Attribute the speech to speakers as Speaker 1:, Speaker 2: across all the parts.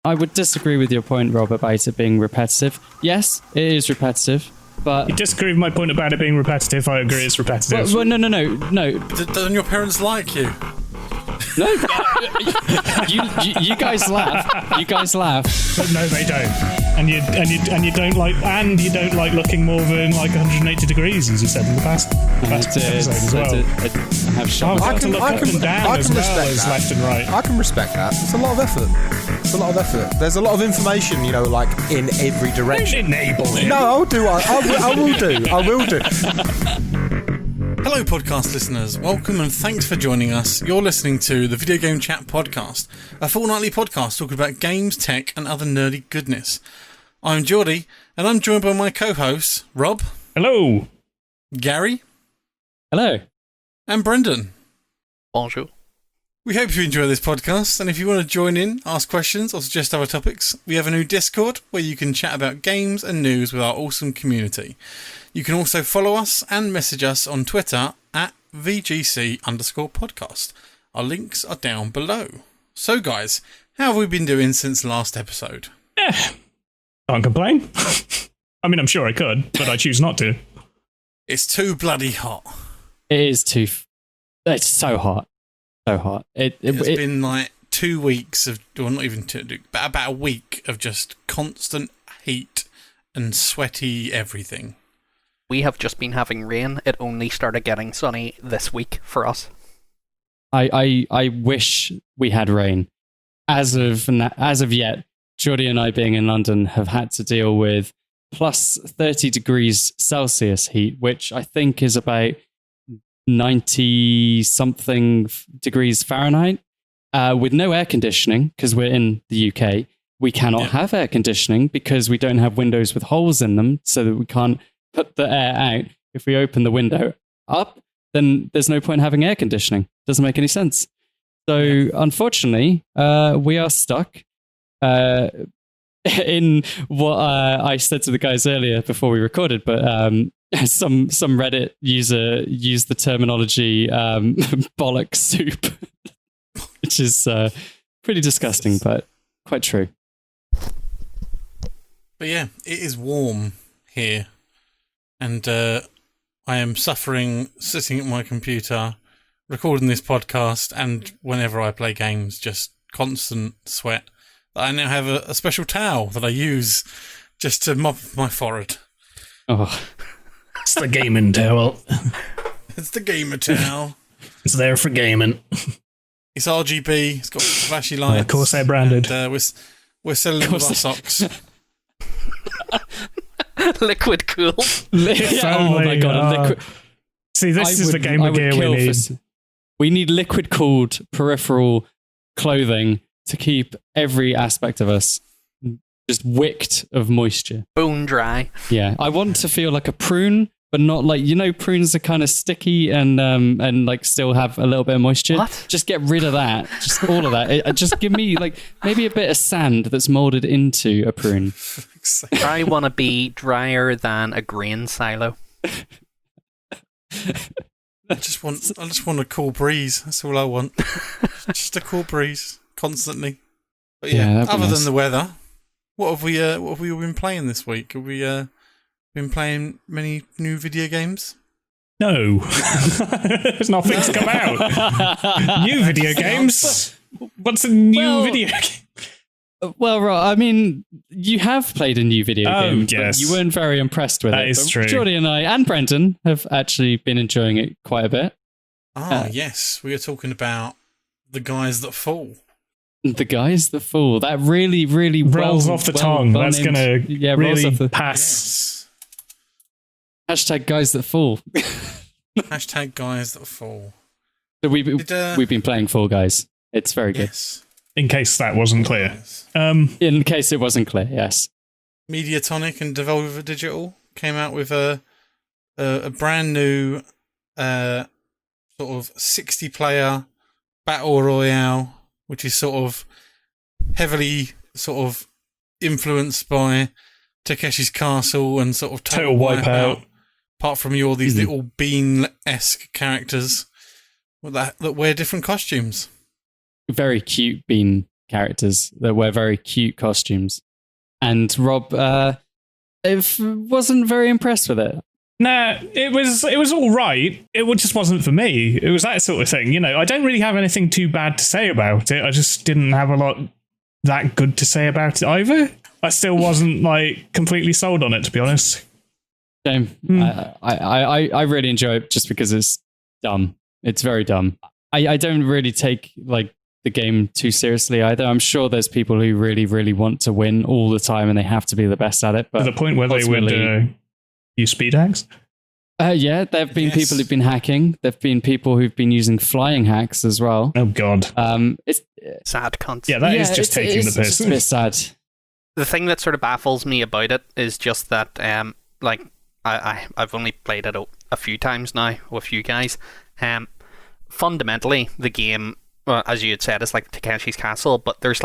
Speaker 1: I would disagree with your point, Rob, about it being repetitive. Yes, it is repetitive, but...
Speaker 2: You disagree with my point about it being repetitive. I agree it's repetitive.
Speaker 1: Well, no.
Speaker 3: Don't your parents like you?
Speaker 1: No, you guys laugh. You guys laugh.
Speaker 2: But no, they don't. And you don't like looking more than like 180 degrees, as you said in the past episode as well.
Speaker 1: I have shot.
Speaker 2: I can look up and down as well as left and right.
Speaker 4: I can respect that. It's a lot of effort. There's a lot of information, like in every direction.
Speaker 2: Don't enable it.
Speaker 4: No, I'll do. I will do.
Speaker 3: Hello, podcast listeners. Welcome and thanks for joining us. You're listening to the Video Game Chat Podcast, a fortnightly podcast talking about games, tech, and other nerdy goodness. I'm Geordie, and I'm joined by my co-hosts, Rob.
Speaker 2: Hello.
Speaker 3: Gary.
Speaker 1: Hello.
Speaker 3: And Brendan.
Speaker 5: Bonjour.
Speaker 3: We hope you enjoy this podcast, and if you want to join in, ask questions, or suggest other topics, we have a new Discord where you can chat about games and news with our awesome community. You can also follow us and message us on Twitter at VGC_podcast. Our links are down below. So guys, how have we been doing since the last episode?
Speaker 2: Can't complain. I mean, I'm sure I could, but I choose not to.
Speaker 3: It's too bloody hot.
Speaker 1: It is too... It's so hot. So hot. It's
Speaker 3: been like 2 weeks of... Well, not even 2, but about a week of just constant heat and sweaty everything.
Speaker 5: We have just been having rain. It only started getting sunny this week for us.
Speaker 1: I wish we had rain. As of yet, Geordie and I, being in London, have had to deal with plus 30 degrees Celsius heat, which I think is about 90-something degrees Fahrenheit, with no air conditioning, because we're in the UK. We cannot have air conditioning because we don't have windows with holes in them, so that we can't put the air out. If we open the window up, then there's no point having air conditioning. Doesn't make any sense. So unfortunately, we are stuck in what I said to the guys earlier before we recorded, but some Reddit user used the terminology bollock soup, which is pretty disgusting, but quite true.
Speaker 3: But yeah, it is warm here. And I am suffering sitting at my computer, recording this podcast, and whenever I play games, just constant sweat. I now have a special towel that I use just to mop my forehead.
Speaker 1: Oh,
Speaker 2: it's the gaming towel.
Speaker 3: It's the gamer towel.
Speaker 2: It's there for gaming.
Speaker 3: It's RGB. It's got flashy lights.
Speaker 2: Of course, they're branded.
Speaker 3: And, we're selling them with our socks.
Speaker 5: Liquid cool.
Speaker 1: Oh my god! Liquid.
Speaker 2: See, this is the gamer gear we need.
Speaker 1: We need liquid-cooled peripheral clothing to keep every aspect of us just wicked of moisture.
Speaker 5: Bone dry.
Speaker 1: Yeah, I want to feel like a prune, but not like, prunes are kind of sticky and like still have a little bit of moisture.
Speaker 5: What?
Speaker 1: Just get rid of that. Just all of that. Just give me like maybe a bit of sand that's molded into a prune.
Speaker 5: I want to be drier than a grain silo.
Speaker 3: I just want a cool breeze. That's all I want. Just a cool breeze constantly. But yeah, other than the weather, what have we been playing this week? Have we been playing many new video games?
Speaker 2: No. There's nothing's come out. New video games? What's a new video game?
Speaker 1: Well, I mean, you have played a new video game,
Speaker 2: yes.
Speaker 1: but you weren't very impressed with it.
Speaker 2: That is true.
Speaker 1: Geordie and I, and Brendan, have actually been enjoying it quite a bit.
Speaker 3: Yes. We are talking about The Guys That Fall.
Speaker 1: The Guys That Fall. That really, really
Speaker 2: rolls off the tongue. That's going to really
Speaker 3: Yes.
Speaker 2: pass.
Speaker 1: Hashtag Guys That Fall.
Speaker 3: Hashtag Guys That Fall.
Speaker 1: So we've been playing Fall Guys. It's very good.
Speaker 3: Yes.
Speaker 2: In case that wasn't clear.
Speaker 3: Yes.
Speaker 1: In case it wasn't clear, yes.
Speaker 3: Mediatonic and Devolver Digital came out with a brand new sort of 60-player battle royale, which is sort of heavily sort of influenced by Takeshi's Castle and sort of Total Wipeout. Apart from all these little bean-esque characters that wear different costumes.
Speaker 1: Very cute bean characters that wear very cute costumes. And Rob wasn't very impressed with it.
Speaker 2: Nah, it was all right. It just wasn't for me. It was that sort of thing. You know, I don't really have anything too bad to say about it. I just didn't have a lot that good to say about it either. I still wasn't like completely sold on it, to be honest.
Speaker 1: Shame. I really enjoy it just because it's dumb. It's very dumb. I don't really take like the game too seriously either. I'm sure there's people who really, really want to win all the time and they have to be the best at it. But
Speaker 2: to the point where they would use speed hacks?
Speaker 1: Yeah, there have been people who've been hacking. There have been people who've been using flying hacks as well.
Speaker 2: Oh, God.
Speaker 1: It's
Speaker 5: sad cunt.
Speaker 2: Yeah, that is just taking the piss.
Speaker 1: It's a bit sad.
Speaker 5: The thing that sort of baffles me about it is just that, like, I've only played it a few times now with you guys. Fundamentally, the game, as you had said, is like Takeshi's Castle, but there's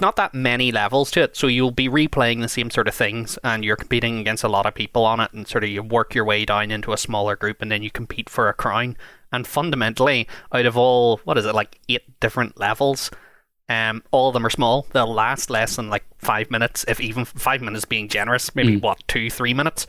Speaker 5: not that many levels to it, so you'll be replaying the same sort of things, and you're competing against a lot of people on it, and sort of you work your way down into a smaller group, and then you compete for a crown. And fundamentally, out of all, 8 different levels, all of them are small. They'll last less than like 5 minutes, if even 5 minutes being generous, maybe 2-3 minutes.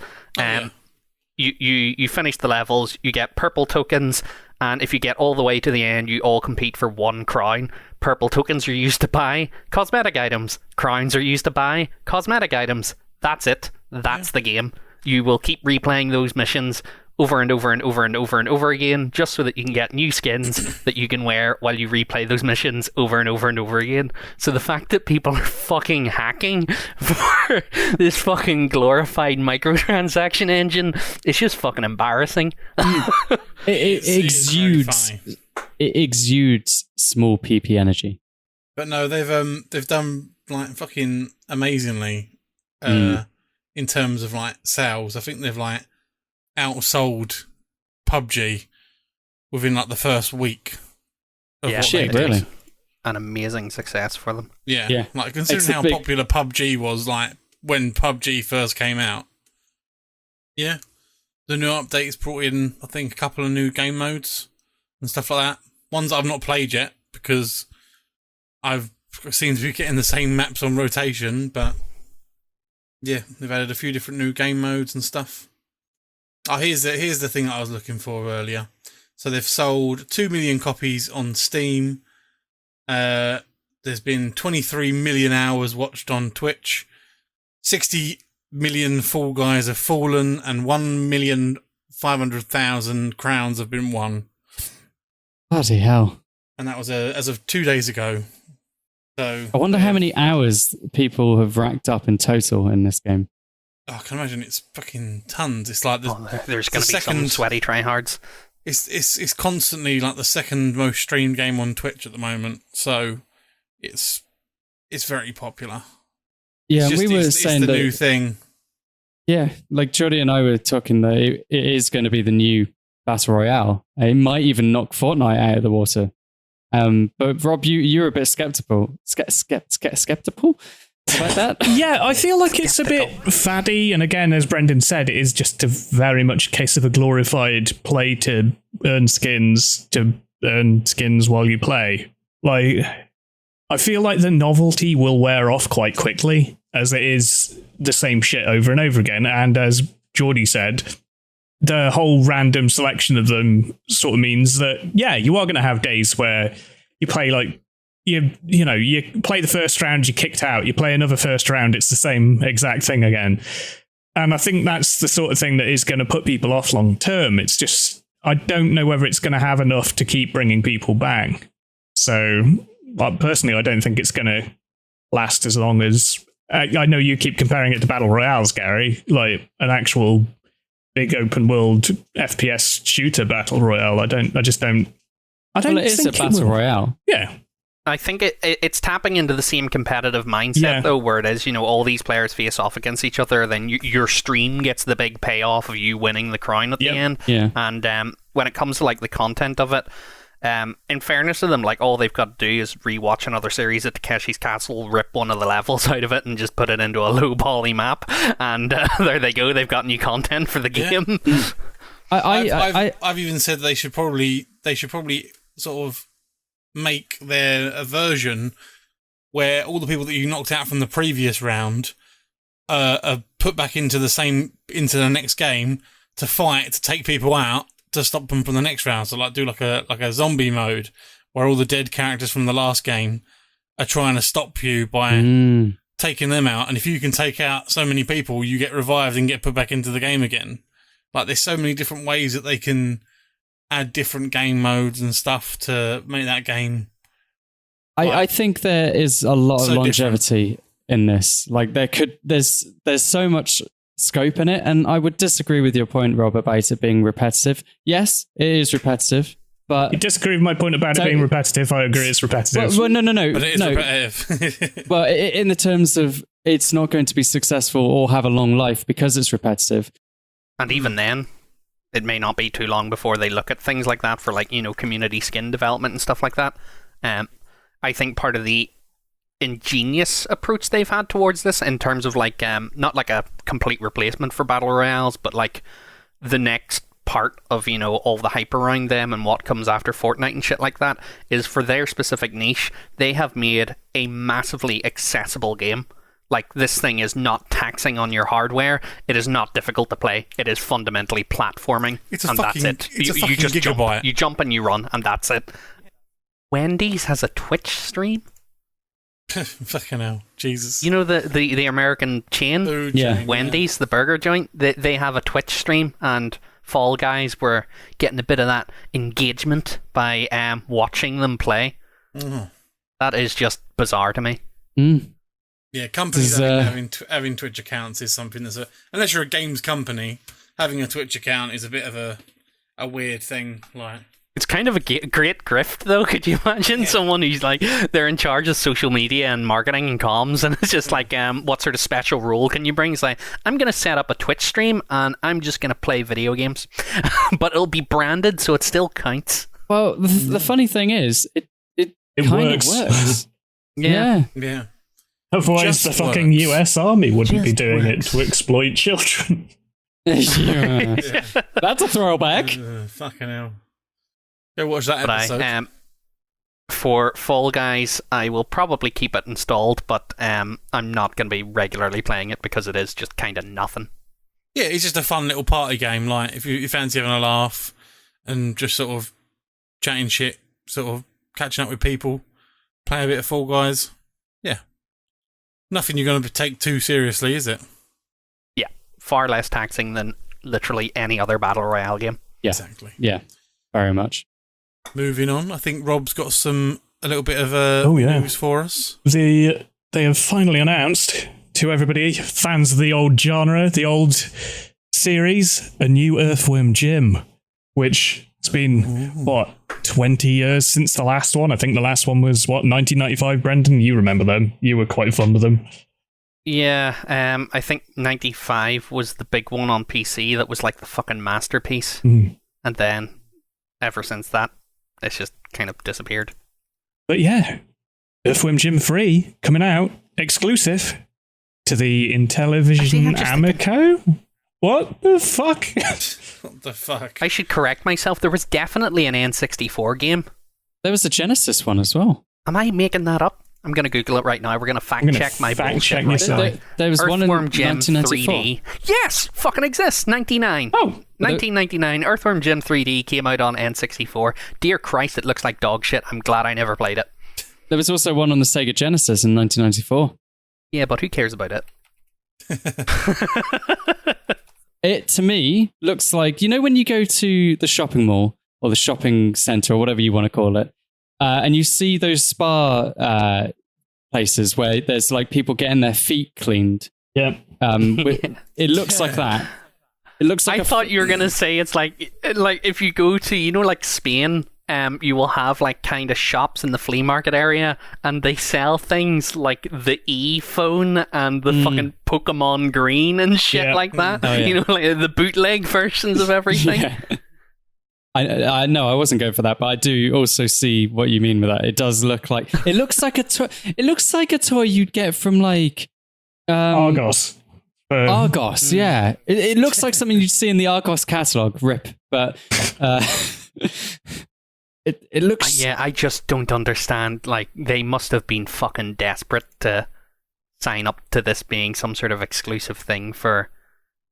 Speaker 5: You finish the levels, you get purple tokens, and if you get all the way to the end, you all compete for 1 crown. Purple tokens are used to buy cosmetic items. Crowns are used to buy cosmetic items. That's it. That's the game. You will keep replaying those missions over and over and over and over and over again, just so that you can get new skins that you can wear while you replay those missions over and over and over again. So the fact that people are fucking hacking for this fucking glorified microtransaction engine is just fucking embarrassing.
Speaker 1: It exudes small PP energy.
Speaker 3: But no, they've done like fucking amazingly in terms of like sales. I think they've like outsold PUBG within like the first week.
Speaker 1: Really?
Speaker 5: An amazing success for them.
Speaker 3: Yeah. Like considering how popular PUBG was, like when PUBG first came out. Yeah, the new updates brought in, I think, a couple of new game modes and stuff like that. Ones that I've not played yet because I've seemed to be getting the same maps on rotation. But yeah, they've added a few different new game modes and stuff. Oh, here's the thing that I was looking for earlier. So they've sold 2 million copies on Steam. There's been 23 million hours watched on Twitch. 60 million Fall Guys have fallen, and 1,500,000 crowns have been won.
Speaker 1: Bloody hell!
Speaker 3: And that was as of 2 days ago. So
Speaker 1: I wonder how many hours people have racked up in total in this game.
Speaker 3: I can imagine it's fucking tons. It's like
Speaker 5: there's going to be some sweaty tryhards.
Speaker 3: It's constantly like the second most streamed game on Twitch at the moment, so it's very popular.
Speaker 1: Yeah, we were saying
Speaker 3: it's the
Speaker 1: that
Speaker 3: new thing.
Speaker 1: Yeah, like Jody and I were talking that it is going to be the new Battle Royale. It might even knock Fortnite out of the water. But Rob, you're a bit skeptical. Skeptical about that?
Speaker 2: Yeah, I feel like it's a bit faddy, and again, as Brendan said, it is just a very much a case of a glorified play to earn skins while you play. Like, I feel like the novelty will wear off quite quickly, as it is the same shit over and over again, and as Geordie said, the whole random selection of them sort of means that, yeah, you are going to have days where you play like, you play the first round, you're kicked out, you play another first round, it's the same exact thing again. And I think that's the sort of thing that is going to put people off long term. It's just, I don't know whether it's going to have enough to keep bringing people back. So, personally, I don't think it's going to last as long as... I know you keep comparing it to Battle Royales, Gary, like an actual big open world FPS shooter Battle Royale. I just don't
Speaker 1: Well, it is a Battle Royale.
Speaker 2: Yeah.
Speaker 5: I think it's tapping into the same competitive mindset, though, where it is, all these players face off against each other, then your stream gets the big payoff of you winning the crown at the end.
Speaker 1: Yeah.
Speaker 5: And when it comes to like the content of it, in fairness to them, like all they've got to do is rewatch another series of Takeshi's Castle, rip one of the levels out of it, and just put it into a low poly map, and there they go. They've got new content for the game.
Speaker 3: I've even said they should probably sort of make their version where all the people that you knocked out from the previous round are put back into the next game to fight, to take people out, to stop them from the next round. So do like a zombie mode where all the dead characters from the last game are trying to stop you by taking them out. And if you can take out so many people, you get revived and get put back into the game again. Like, there's so many different ways that they can add different game modes and stuff to make that game.
Speaker 1: I think there is a lot of
Speaker 3: So
Speaker 1: longevity in this. Like, there's so much scope in it, and I would disagree with your point, Rob, about it being repetitive. Yes, it is repetitive, but
Speaker 2: You disagree with my point about it being repetitive. I agree it's repetitive.
Speaker 1: well, no.
Speaker 3: But it is repetitive.
Speaker 1: Well, in the terms of it's not going to be successful or have a long life because it's repetitive.
Speaker 5: And even then, it may not be too long before they look at things like that for, like, you know, community skin development and stuff like that. I think part of the ingenious approach they've had towards this, in terms of, like, not like a complete replacement for battle royales, but like the next part of, you know, all the hype around them and what comes after Fortnite and shit like that, is for their specific niche, they have made a massively accessible game. Like, this thing is not taxing on your hardware. It is not difficult to play. It is fundamentally platforming, and that's it. You just
Speaker 3: gigabyte.
Speaker 5: you jump and you run, and that's it. Wendy's has a Twitch stream.
Speaker 3: Fucking hell, Jesus.
Speaker 5: You know the American chain,
Speaker 3: Food
Speaker 1: Yeah.
Speaker 3: chain,
Speaker 5: Wendy's, the burger joint. They have a Twitch stream, and Fall Guys were getting a bit of that engagement by watching them play.
Speaker 3: Mhm.
Speaker 5: That is just bizarre to me.
Speaker 3: Yeah, companies
Speaker 1: Does,
Speaker 3: having Twitch accounts is something that's unless you're a games company, having a Twitch account is a bit of a weird thing. Like,
Speaker 5: It's kind of a great grift, though. Could you imagine someone who's like, they're in charge of social media and marketing and comms, and it's just like, what sort of special role can you bring? It's like, I'm going to set up a Twitch stream and I'm just going to play video games, but it'll be branded, so it still counts.
Speaker 1: Well, the funny thing is, it kind of works.
Speaker 5: Yeah.
Speaker 3: yeah.
Speaker 2: Otherwise,
Speaker 3: Just
Speaker 2: the fucking
Speaker 3: works.
Speaker 2: US Army wouldn't be
Speaker 3: Just
Speaker 2: doing
Speaker 3: works.
Speaker 2: it to exploit children.
Speaker 1: Yeah. That's a throwback.
Speaker 3: Fucking hell. Go watch that
Speaker 5: But
Speaker 3: episode.
Speaker 5: for Fall Guys, I will probably keep it installed, but I'm not going to be regularly playing it because it is just kind of nothing.
Speaker 3: Yeah, it's just a fun little party game. Like, if you fancy having a laugh and just sort of chatting shit, sort of catching up with people, play a bit of Fall Guys. Yeah. Nothing you're going to take too seriously, is it?
Speaker 5: Yeah, far less taxing than literally any other Battle Royale game.
Speaker 1: Yeah.
Speaker 3: Exactly.
Speaker 1: Yeah, very much.
Speaker 3: Moving on, I think Rob's got a little bit of news for us.
Speaker 2: They have finally announced to everybody, fans of the old genre, the old series, a new Earthworm Jim, which it's been, 20 years since the last one? I think the last one was, 1995, Brendan? You remember them. You were quite fond of them.
Speaker 5: Yeah, I think 95 was the big one on PC that was like the fucking masterpiece.
Speaker 2: Mm.
Speaker 5: And then, ever since that, it's just kind of disappeared.
Speaker 2: But yeah, Earthworm Jim 3 coming out, exclusive to the Intellivision
Speaker 5: I'm just
Speaker 2: Amico? What the fuck?
Speaker 3: What the fuck?
Speaker 5: I should correct myself. There was definitely an N64 game.
Speaker 1: There was a Genesis one as well.
Speaker 5: Am I making that up? I'm going to Google it right now. We're going to fact check my
Speaker 2: fact
Speaker 5: bullshit.
Speaker 2: check
Speaker 5: right
Speaker 2: yourself.
Speaker 5: now.
Speaker 1: There was one in
Speaker 5: Earthworm Jim
Speaker 1: 1994.
Speaker 5: 3D. Yes, fucking exists. 99.
Speaker 2: Oh,
Speaker 5: 1999. Earthworm Jim 3D came out on N64. Dear Christ, it looks like dog shit. I'm glad I never played it.
Speaker 1: There was also one on the Sega Genesis in 1994.
Speaker 5: Yeah, but who cares about it?
Speaker 1: It, to me, looks like, you know, when you go to the shopping mall or the shopping centre or whatever you want to call it, and you see those spa places where there's like people getting their feet cleaned.
Speaker 2: yeah.
Speaker 1: It looks like that. It looks like
Speaker 5: I thought you were going to say it's like if you go to, you know, like Spain, you will have like kind of shops in the flea market area and they sell things like the E-phone and the fucking Pokemon Green and shit
Speaker 2: Yeah.
Speaker 5: like that.
Speaker 1: Oh, yeah.
Speaker 5: You know, like the bootleg versions of everything.
Speaker 1: Yeah. I know I wasn't going for that, but I do also see what you mean with that. It does look like it looks like a toy. It looks like a toy you'd get from like
Speaker 2: Argos.
Speaker 1: Argos. Yeah, it looks like something you'd see in the Argos catalog. Rip, but It looks...
Speaker 5: Yeah, I just don't understand. Like, they must have been fucking desperate to sign up to this being some sort of exclusive thing for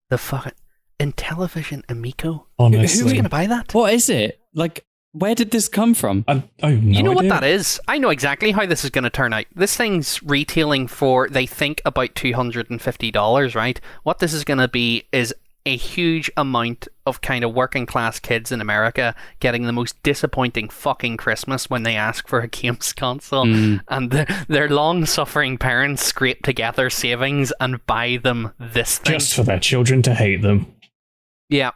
Speaker 5: the fucking Intellivision Amico.
Speaker 2: Honestly.
Speaker 5: Who's going to buy that?
Speaker 1: What is it? Like, where did this come from?
Speaker 2: I have no
Speaker 5: You know
Speaker 2: idea.
Speaker 5: what that is? I know exactly how this is going to turn out. This thing's retailing for, they think, about $250, right? What this is going to be is a huge amount of kind of working class kids in America getting the most disappointing fucking Christmas when they ask for a games console, and their long-suffering parents scrape together savings and buy them this thing.
Speaker 2: Just for their children to hate them.
Speaker 5: Yeah.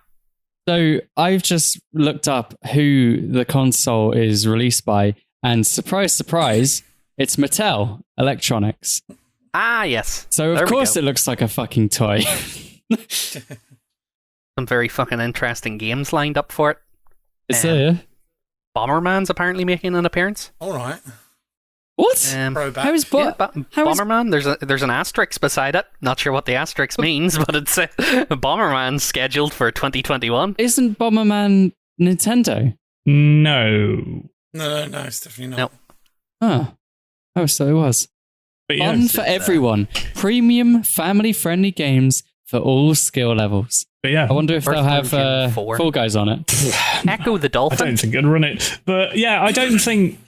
Speaker 1: So I've just looked up who the console is released by, and surprise, surprise, it's Mattel Electronics.
Speaker 5: Ah, yes.
Speaker 1: So
Speaker 5: There
Speaker 1: of
Speaker 5: we
Speaker 1: course
Speaker 5: go.
Speaker 1: it looks like a fucking toy.
Speaker 5: Some very fucking interesting games lined up for it.
Speaker 1: It's there.
Speaker 5: Bomberman's apparently making an appearance.
Speaker 3: All right.
Speaker 1: What?
Speaker 3: Throwback.
Speaker 1: How is
Speaker 5: Yeah,
Speaker 1: how is-
Speaker 5: Bomberman. There's an asterisk beside it. Not sure what the asterisk means, but it's Bomberman's scheduled for 2021.
Speaker 1: Isn't Bomberman Nintendo?
Speaker 2: No.
Speaker 3: No, it's definitely not.
Speaker 5: Nope.
Speaker 1: Huh. Oh, so it was.
Speaker 2: But yeah,
Speaker 1: Fun for everyone. Premium, family-friendly games for all skill levels.
Speaker 2: but yeah.
Speaker 1: I wonder if they'll have
Speaker 5: Earthworm Jim 4.
Speaker 1: Fall Guys on it.
Speaker 5: Echo the
Speaker 2: I
Speaker 5: Dolphin.
Speaker 2: don't think I'd run it. But yeah, I don't think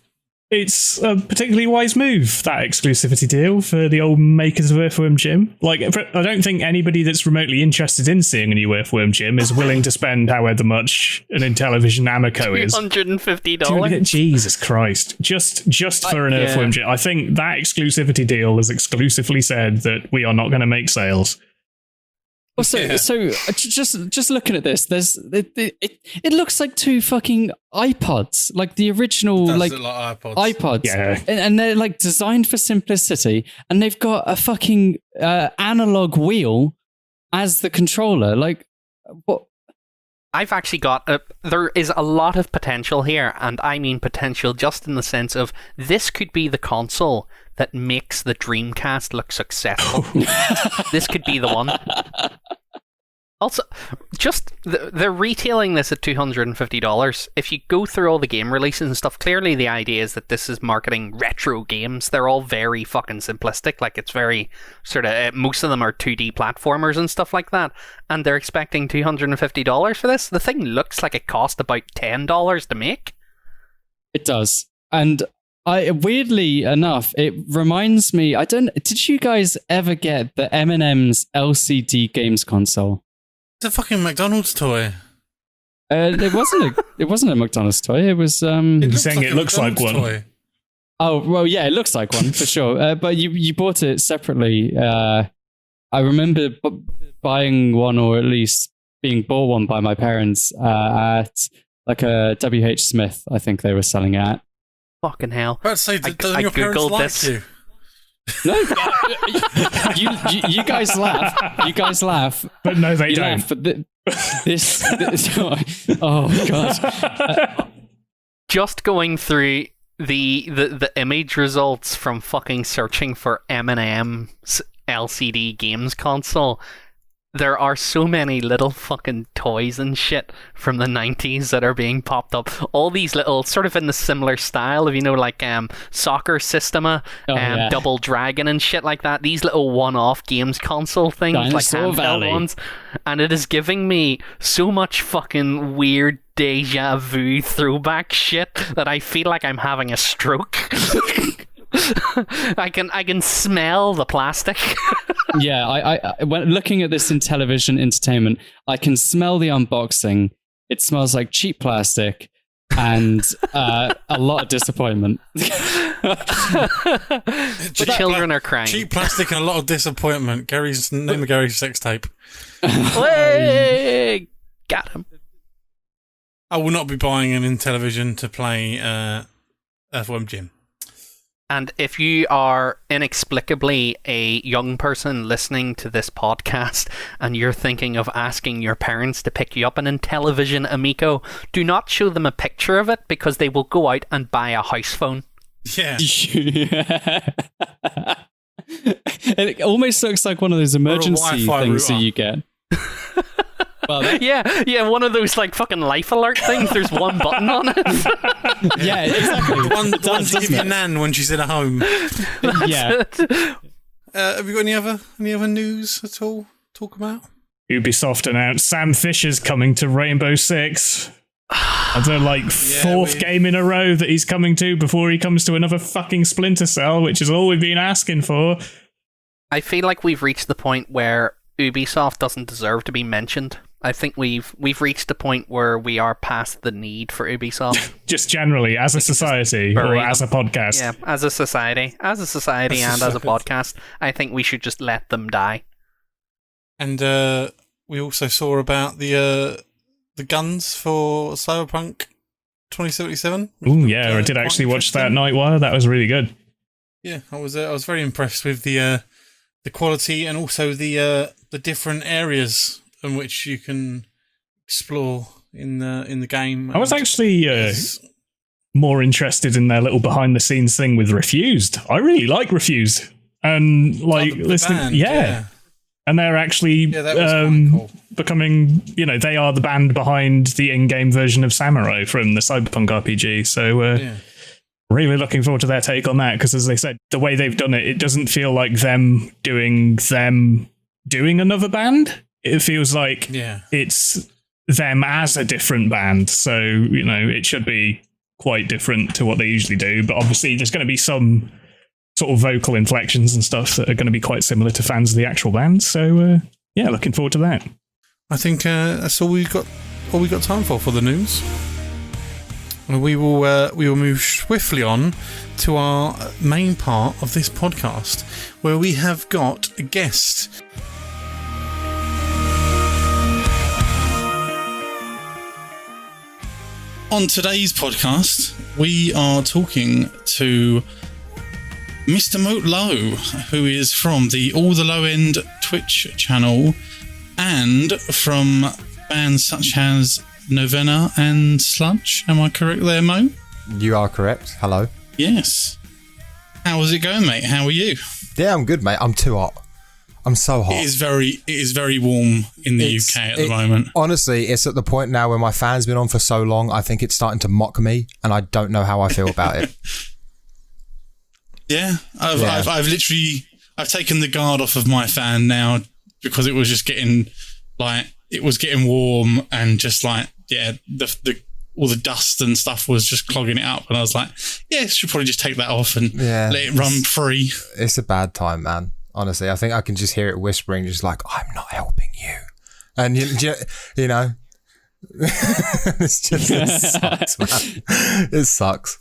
Speaker 2: it's a particularly wise move, that exclusivity deal for the old makers of Earthworm Jim. Like, I don't think anybody that's remotely interested in seeing a new Earthworm Jim is willing to spend however much an Intellivision Amico is.
Speaker 5: $250.
Speaker 2: Jesus Christ. Just for an
Speaker 5: yeah.
Speaker 2: Earthworm Jim. I think that exclusivity deal has exclusively said that we are not going to make sales.
Speaker 1: Also, so just looking at this, it looks like two fucking iPods, like the original
Speaker 3: Does
Speaker 1: like
Speaker 3: look like iPods.
Speaker 1: iPods,
Speaker 2: Yeah.
Speaker 1: and they're like designed for simplicity, and they've got a fucking analog wheel as the controller. Like, what?
Speaker 5: I've actually got there is a lot of potential here, and I mean potential just in the sense of this could be the console that makes the Dreamcast look successful. This could be the one. Also, just they're retailing this at $250. If you go through all the game releases and stuff, clearly the idea is that this is marketing retro games. They're all very fucking simplistic. Like, it's very sort of most of them are 2D platformers and stuff like that. And they're expecting $250 for this. The thing looks like it cost about $10 to make.
Speaker 1: It does, and weirdly enough, it reminds me. Did you guys ever get the M&M's LCD games console?
Speaker 3: It's a fucking McDonald's toy.
Speaker 1: It wasn't a McDonald's toy. It was.
Speaker 2: You're saying it
Speaker 3: a
Speaker 2: looks like
Speaker 3: McDonald's
Speaker 2: one.
Speaker 3: toy.
Speaker 1: Oh well, yeah, it looks like one for sure. But you bought it separately. I remember buying one, or at least being bought one by my parents at like a WH Smith. I think they were selling it at.
Speaker 5: Fucking hell.
Speaker 3: I was about to say, doesn't
Speaker 5: I
Speaker 3: your parents
Speaker 5: googled
Speaker 3: like
Speaker 5: this.
Speaker 3: you?
Speaker 1: No, you guys laugh. You guys laugh.
Speaker 2: But no, they
Speaker 1: You
Speaker 2: don't.
Speaker 1: laugh. But this oh god.
Speaker 5: Just going through the image results from fucking searching for M&M's LCD games console, there are so many little fucking toys and shit from the 90s that are being popped up. All these little, sort of in the similar style of, like Soccer Systema,
Speaker 1: yeah.
Speaker 5: Double Dragon and shit like that. These little one-off games console things,
Speaker 1: Dinosaur
Speaker 5: like handheld
Speaker 1: Valley.
Speaker 5: ones. And it is giving me so much fucking weird deja vu throwback shit that I feel like I'm having a stroke. I can smell the plastic.
Speaker 1: Yeah, I when looking at this in television entertainment, I can smell the unboxing. It smells like cheap plastic and a lot of disappointment.
Speaker 5: The children are crying.
Speaker 3: Cheap plastic and a lot of disappointment. Name of Gary's sex tape.
Speaker 5: Hey, got him.
Speaker 3: I will not be buying an Intellivision to play Earthworm Jim.
Speaker 5: And if you are inexplicably a young person listening to this podcast and you're thinking of asking your parents to pick you up an Intellivision Amico, do not show them a picture of it because they will go out and buy a house phone.
Speaker 3: Yeah.
Speaker 1: It almost looks like one of those emergency
Speaker 3: Wi-Fi
Speaker 1: things that
Speaker 3: router.
Speaker 1: you get. Well,
Speaker 5: Yeah, one of those like fucking life alert things. There's one button on it.
Speaker 1: yeah, exactly.
Speaker 3: The one to give your nan when she's at home.
Speaker 1: Yeah.
Speaker 3: Have you got any other news at all? Talk about?
Speaker 2: Ubisoft announced Sam Fisher's coming to Rainbow Six. Another fourth game in a row that he's coming to before he comes to another fucking Splinter Cell, which is all we've been asking for.
Speaker 5: I feel like we've reached the point where Ubisoft doesn't deserve to be mentioned. I think we've reached the point where we are past the need for Ubisoft.
Speaker 2: Just generally, as a society or as a podcast.
Speaker 5: Yeah, as a society and as a podcast, I think we should just let them die.
Speaker 3: And we also saw about the guns for Cyberpunk 2077.
Speaker 2: Ooh, yeah, I did actually watch that Nightwire. That was really good.
Speaker 3: Yeah, I was very impressed with the quality and also the different areas in which you can explore in the game.
Speaker 2: I was actually more interested in their little behind the scenes thing with Refused. I really like Refused, and
Speaker 3: the band, yeah.
Speaker 2: And they're actually
Speaker 3: that was quite cool.
Speaker 2: becoming, they are the band behind the in-game version of Samurai from the Cyberpunk RPG. So really looking forward to their take on that, because as they said, the way they've done it, it doesn't feel like them doing another band. It feels like it's them as a different band. So, it should be quite different to what they usually do. But obviously there's going to be some sort of vocal inflections and stuff that are going to be quite similar to fans of the actual band. So, looking forward to that.
Speaker 3: I think that's all we got time for the news. We will move swiftly on to our main part of this podcast, where we have got a guest. On today's podcast, we are talking to Mr. Moat Lowe, who is from the alltheloweend Twitch channel and from bands such as Novena and Sludge. Am I correct there, Mo?
Speaker 4: You are correct. Hello.
Speaker 3: Yes. How is it going, mate? How are you?
Speaker 4: Yeah, I'm good, mate. I'm too hot. I'm so hot.
Speaker 3: It is very warm in the UK at the moment.
Speaker 4: Honestly, it's at the point now where my fan's been on for so long, I think it's starting to mock me, and I don't know how I feel about it.
Speaker 3: Yeah, I've literally taken the guard off of my fan now, because it was just getting warm, and just the all the dust and stuff was just clogging it up, and I was like, I should probably just take that off and let it run free.
Speaker 4: It's a bad time, man. Honestly, I think I can just hear it whispering, just like, I'm not helping you. And, it sucks, man. It sucks.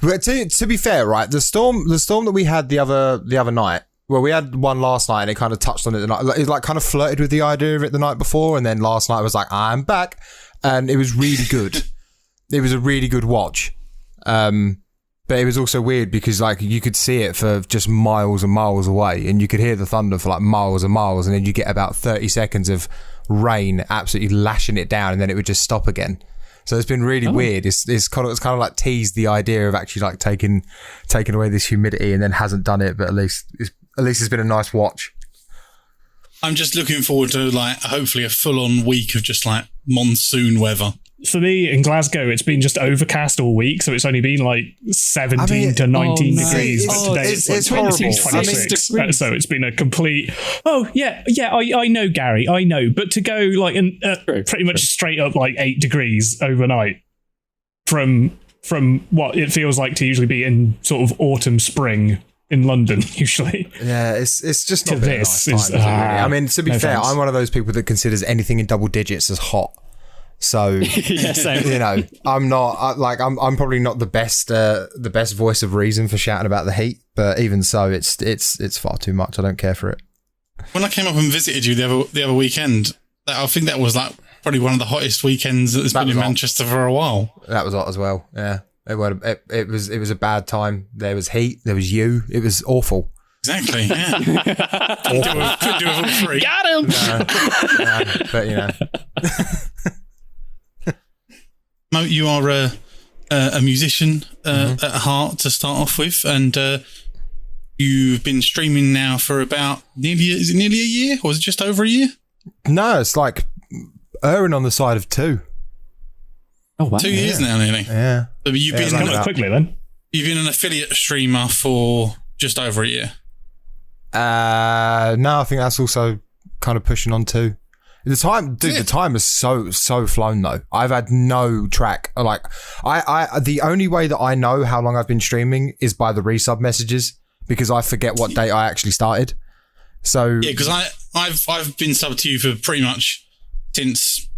Speaker 4: But to be fair, right, the storm that we had the other night, well, we had one last night and it kind of touched on it the night. It kind of flirted with the idea of it the night before, and then last night I was like, I'm back. And it was really good. It was a really good watch. But it was also weird because you could see it for just miles and miles away, and you could hear the thunder for miles and miles, and then you get about 30 seconds of rain absolutely lashing it down, and then it would just stop again. So it's been really weird. It's kind of teased the idea of actually taking away this humidity, and then hasn't done it. But at least it's been a nice watch.
Speaker 3: I'm just looking forward to hopefully a full-on week of just monsoon weather.
Speaker 2: For me in Glasgow, it's been just overcast all week, so it's only been 17 to 19 degrees. But today it's
Speaker 4: horrible.
Speaker 2: 26. So it's been a complete. I know, Gary, I know, but to go pretty much straight up 8 degrees overnight from what it feels like to usually be in sort of autumn, spring in London, usually.
Speaker 4: Yeah, it's just not been a nice time, is it, really? I mean, to be fair, I'm one of those people that considers anything in double digits as hot. So, I'm not I'm probably not the best voice of reason for shouting about the heat, but even so, it's far too much. I don't care for it.
Speaker 3: When I came up and visited you the other weekend, I think that was probably one of the hottest weekends that's been in Manchester for a while.
Speaker 4: That was hot as well. Yeah, it was a bad time. There was heat. There was you. It was awful.
Speaker 3: Exactly. Yeah. Couldn't do it all three.
Speaker 5: Got him.
Speaker 4: No, but
Speaker 3: Mo, you are a musician at heart to start off with, and you've been streaming now for about nearly a year, or was it just over a year?
Speaker 4: No, it's erring on the side of 2.
Speaker 1: Oh wow!
Speaker 3: 2 years now, nearly.
Speaker 4: Yeah.
Speaker 3: So you've been
Speaker 2: Come up quickly then.
Speaker 3: You've been an affiliate streamer for just over a year.
Speaker 4: No, I think that's also kind of pushing on 2. The time has so flown though. I've had no track. Like I the only way that I know how long I've been streaming is by the resub messages, because I forget what date I actually started. So
Speaker 3: yeah, because I've been subbed to you for pretty much since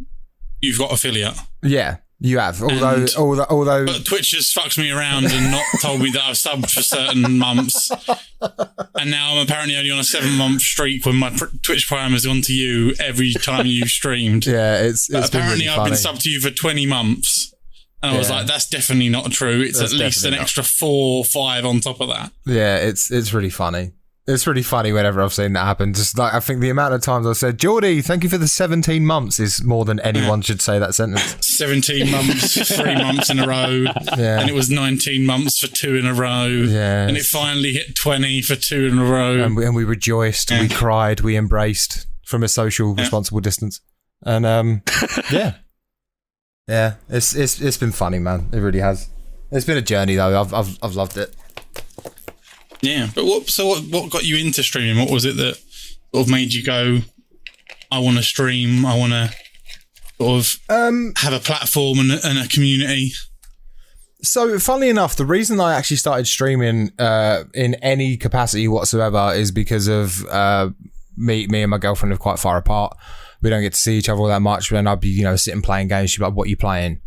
Speaker 3: you've got affiliate.
Speaker 4: Yeah, you have. Although
Speaker 3: but Twitch just fucks me around and not told me that I've subbed for certain months, and now I'm apparently only on a 7-month streak when my Twitch Prime has gone to you every time you've streamed.
Speaker 4: Yeah, it's
Speaker 3: apparently
Speaker 4: been really
Speaker 3: I've been
Speaker 4: funny.
Speaker 3: subbed to you for 20 months. And I was like, that's definitely not true. It's
Speaker 4: That's
Speaker 3: at least an
Speaker 4: definitely not.
Speaker 3: extra 4 or 5 on top of that.
Speaker 4: Yeah, it's really funny. It's really funny whenever I've seen that happen. Just like, I think the amount of times I've said, Geordie, thank you for the 17 months is more than anyone should say that sentence.
Speaker 3: 17 months, 3 months in a row.
Speaker 4: Yeah.
Speaker 3: And it was 19 months for 2 in a row.
Speaker 4: Yeah.
Speaker 3: And it finally hit 20 for 2 in a row.
Speaker 4: And we rejoiced, we cried, we embraced from a social responsible distance. And yeah. Yeah, it's been funny, man. It really has. It's been a journey though. I've loved it.
Speaker 3: Yeah, but what got you into streaming? What was it that sort of made you go, I want to stream, I want to sort of have a platform and a community?
Speaker 4: So, funnily enough, the reason I actually started streaming in any capacity whatsoever is because of me and my girlfriend are quite far apart. We don't get to see each other all that much. But then I'd be, sitting playing games. She'd be like, "What are you playing?"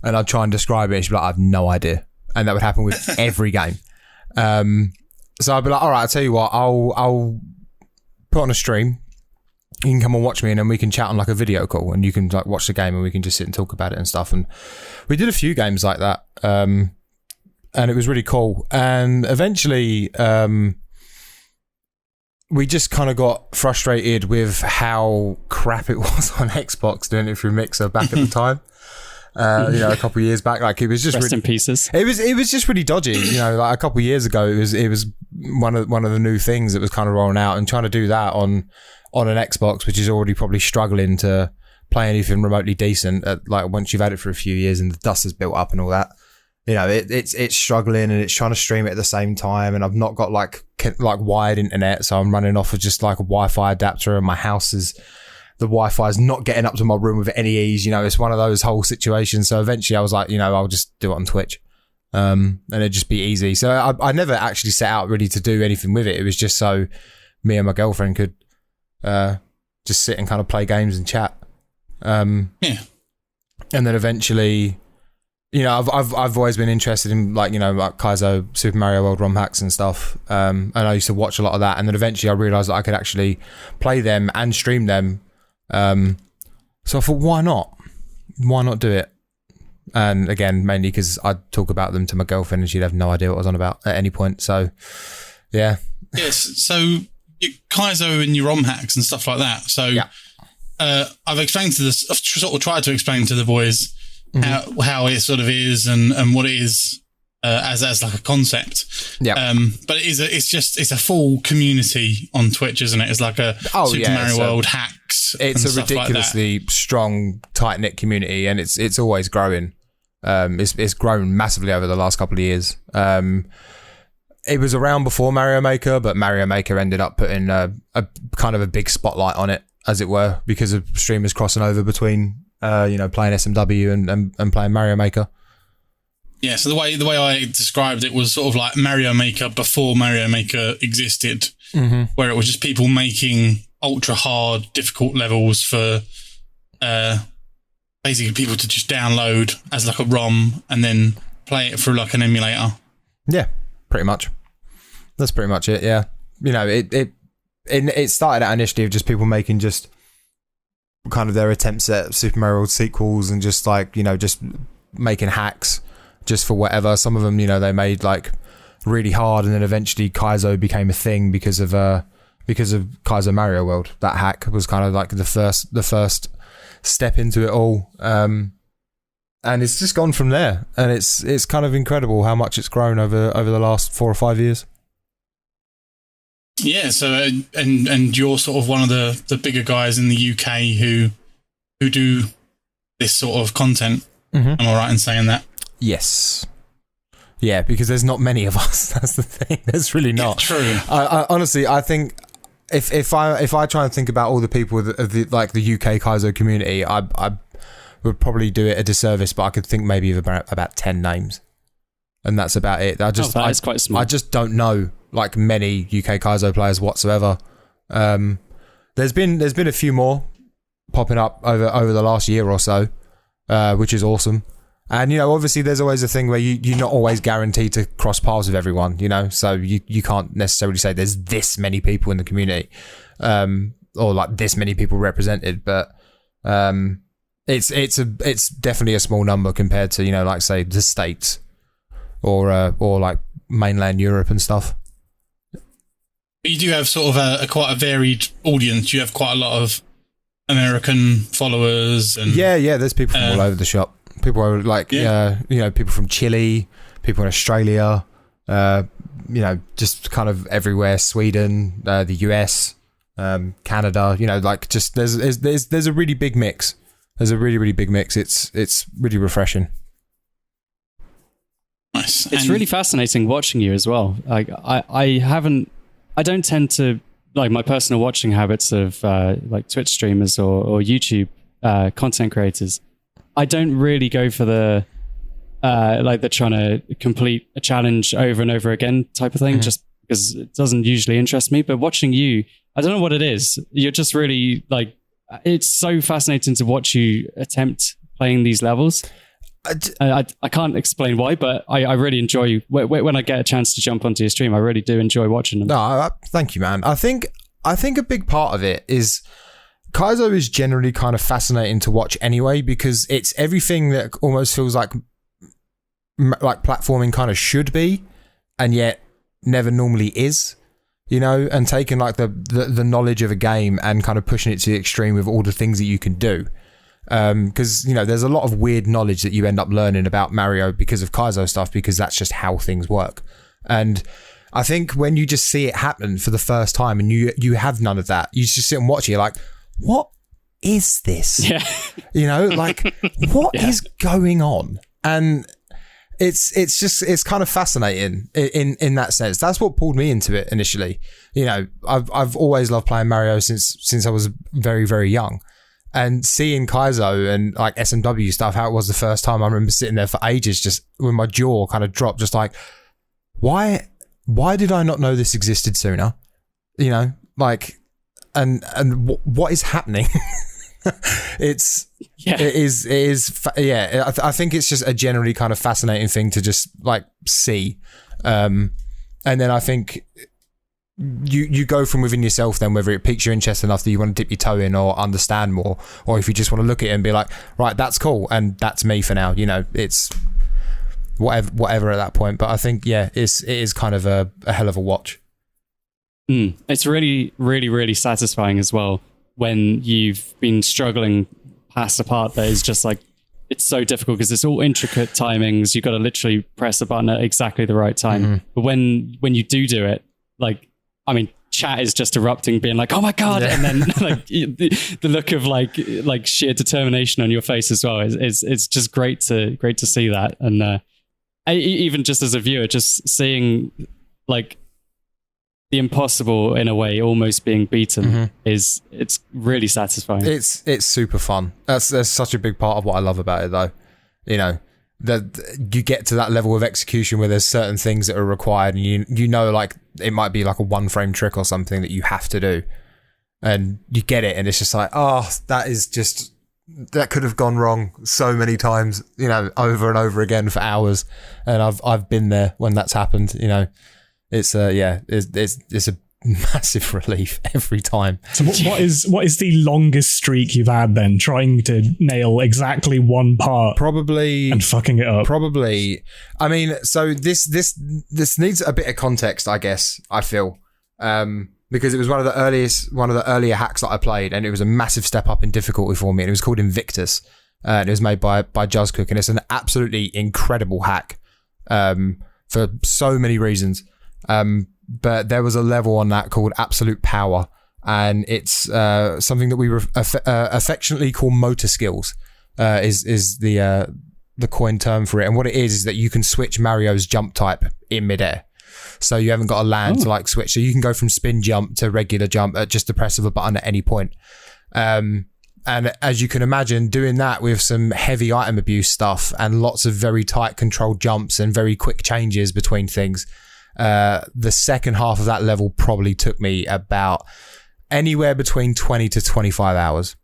Speaker 4: And I'd try and describe it. And she'd be like, "I have no idea." And that would happen with every game. So I'd be like, "All right, I'll tell you what. I'll put on a stream. You can come and watch me, and then we can chat on like a video call, and you can like watch the game, and we can just sit and talk about it and stuff." And we did a few games like that, and it was really cool. And eventually, we just kind of got frustrated with how crap it was on Xbox doing it through Mixer back at the time. A couple of years back, like it was just
Speaker 1: Rest
Speaker 4: really,
Speaker 1: in pieces.
Speaker 4: It was just really dodgy. Like a couple of years ago, it was one of the new things that was kind of rolling out, and trying to do that on an Xbox, which is already probably struggling to play anything remotely decent. Like once you've had it for a few years and the dust has built up and all that, it's struggling, and it's trying to stream it at the same time. And I've not got like wired internet, so I'm running off of just like a Wi-Fi adapter, and my house is. The Wi-Fi is not getting up to my room with any ease. It's one of those whole situations. So eventually I was like, I'll just do it on Twitch. And it'd just be easy. So I never actually set out really to do anything with it. It was just so me and my girlfriend could just sit and kind of play games and chat.
Speaker 3: Yeah.
Speaker 4: And then eventually, I've always been interested in like Kaizo, Super Mario World ROM hacks and stuff. And I used to watch a lot of that. And then eventually I realized that I could actually play them and stream them. So I thought, why not? Why not do it? And again, mainly because I'd talk about them to my girlfriend and she'd have no idea what I was on about at any point. So, yeah.
Speaker 3: Yes. So your Kaizo and your ROM hacks and stuff like that. So
Speaker 4: Yeah.
Speaker 3: I've explained to this. I've sort of tried to explain to the boys how it sort of is and what it is as like a concept.
Speaker 4: Yeah.
Speaker 3: But it's a full community on Twitch, isn't it? It's like a Super Mario World hacks.
Speaker 4: It's
Speaker 3: and
Speaker 4: a
Speaker 3: stuff
Speaker 4: ridiculously strong, tight knit community, and it's always growing. It's grown massively over the last couple of years. It was around before Mario Maker, but Mario Maker ended up putting a kind of a big spotlight on it, as it were, because of streamers crossing over between playing SMW and playing Mario Maker.
Speaker 3: Yeah, so the way I described it was sort of like Mario Maker before Mario Maker existed, where it was just people making ultra hard, difficult levels for basically people to just download as like a ROM and then play it through like an emulator.
Speaker 4: Yeah, pretty much. That's pretty much it. Yeah, it started out initially of just people making just kind of their attempts at Super Mario World sequels and just like just making hacks. Just for whatever. Some of them, they made like really hard, and then eventually Kaizo became a thing because of Kaizo Mario World. That hack was kind of like the first step into it all, and it's just gone from there. And it's kind of incredible how much it's grown over the last 4 or 5 years.
Speaker 3: Yeah. So and you're sort of one of the bigger guys in the UK who
Speaker 6: who do this sort of content.
Speaker 4: Mhm.
Speaker 6: Am I right in saying that?
Speaker 4: Yes. Yeah, because there's not many of us. That's the thing. There's really not.
Speaker 6: True.
Speaker 4: I honestly, I think if I try and think about all the people of the UK Kaizo community, I would probably do it a disservice. But I could think maybe of about 10 names, and that's about it.
Speaker 1: That is quite small.
Speaker 4: I just don't know like many UK Kaizo players whatsoever. There's been a few more popping up over the last year or so, which is awesome. And, you know, obviously there's always a thing where you're not always guaranteed to cross paths with everyone, you know, so you can't necessarily say there's this many people in the community, or like this many people represented, but it's definitely a small number compared to, you know, like say the States or like mainland Europe and stuff.
Speaker 6: But you do have sort of a quite a varied audience. You have quite a lot of American followers and
Speaker 4: yeah, there's people from all over the shop. People are like, you know, people from Chile, people in Australia, you know, just kind of everywhere. Sweden, the US, Canada. You know, like just there's a really big mix. There's a really big mix. It's really refreshing.
Speaker 6: Nice.
Speaker 1: It's really fascinating watching you as well. Like I don't tend to like my personal watching habits of like Twitch streamers or YouTube content creators. I don't really go for the like the trying to complete a challenge over and over again type of thing, just because it doesn't usually interest me. But watching you, I don't know what it is. You're just really like, it's so fascinating to watch you attempt playing these levels. I can't explain why, but I really enjoy when I get a chance to jump onto your stream. I really do enjoy watching them.
Speaker 4: No, thank you, man. I think a big part of it is Kaizo is generally kind of fascinating to watch anyway, because it's everything that almost feels like platforming kind of should be, and yet never normally is, you know, and taking like the knowledge of a game and kind of pushing it to the extreme with all the things that you can do. Because, you know, there's a lot of weird knowledge that you end up learning about Mario because of Kaizo stuff, because that's just how things work. And I think when you just see it happen for the first time and you have none of that, you just sit and watch it, you're like, what is this?
Speaker 1: Yeah.
Speaker 4: You know, like, what is going on? And it's kind of fascinating in that sense. That's what pulled me into it initially. You know, I've always loved playing Mario since I was very, very young. And seeing Kaizo and like SMW stuff, how it was the first time, I remember sitting there for ages, just with my jaw kind of dropped, just like, why did I not know this existed sooner? You know, like, and what is happening? I think it's just a generally kind of fascinating thing to just like see. And then I think you go from within yourself then, whether it piques your interest enough that you want to dip your toe in or understand more, or if you just want to look at it and be like, right, that's cool, and that's me for now. You know, it's whatever at that point. But I think, it is kind of a hell of a watch.
Speaker 1: It's really, really, really satisfying as well when you've been struggling past a part that is just like, it's so difficult because it's all intricate timings. You've got to literally press a button at exactly the right time. But when you do it, like, I mean, chat is just erupting, being like, oh my God. And then like the look of like sheer determination on your face as well. It's just great to see that. And even just as a viewer, just seeing like the impossible in a way almost being beaten it's really satisfying.
Speaker 4: It's super fun. That's such a big part of what I love about it, though. You know, that you get to that level of execution where there's certain things that are required, and you know, like it might be like a one frame trick or something that you have to do, and you get it, and it's just like, oh, that could have gone wrong so many times, you know, over and over again for hours, and I've been there when that's happened. You know, it's a massive relief every time.
Speaker 2: So what is the longest streak you've had then, trying to nail exactly one part
Speaker 4: probably
Speaker 2: and fucking it up?
Speaker 4: Probably. I mean, so this needs a bit of context, I guess, I feel, because it was one of the earlier hacks that I played, and it was a massive step up in difficulty for me, and it was called Invictus, and it was made by Juzzcook, and it's an absolutely incredible hack for so many reasons. But there was a level on that called Absolute Power, and it's something that we affectionately call motor skills. Is the coin term for it, and what it is that you can switch Mario's jump type in midair. So you haven't got to land to like switch. So you can go from spin jump to regular jump at just the press of a button at any point. And as you can imagine, doing that with some heavy item abuse stuff and lots of very tight controlled jumps and very quick changes between things, the second half of that level probably took me about anywhere between 20 to 25 hours.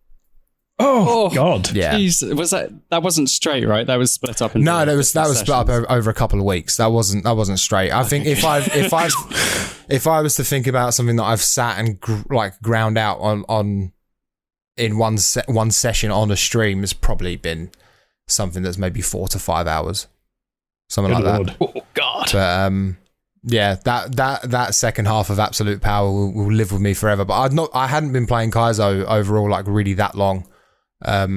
Speaker 2: Oh God!
Speaker 4: Yeah,
Speaker 1: jeez. Was that wasn't straight, right? That was split up. Into
Speaker 4: that was split up over a couple of weeks. That wasn't straight. I think if I was to think about something that I've sat and ground out on in one session on a stream, it's probably been something that's maybe 4 to 5 hours, something like that.
Speaker 2: Oh God!
Speaker 4: But yeah, that second half of Absolute Power will live with me forever. But I hadn't been playing Kaizo overall like really that long. I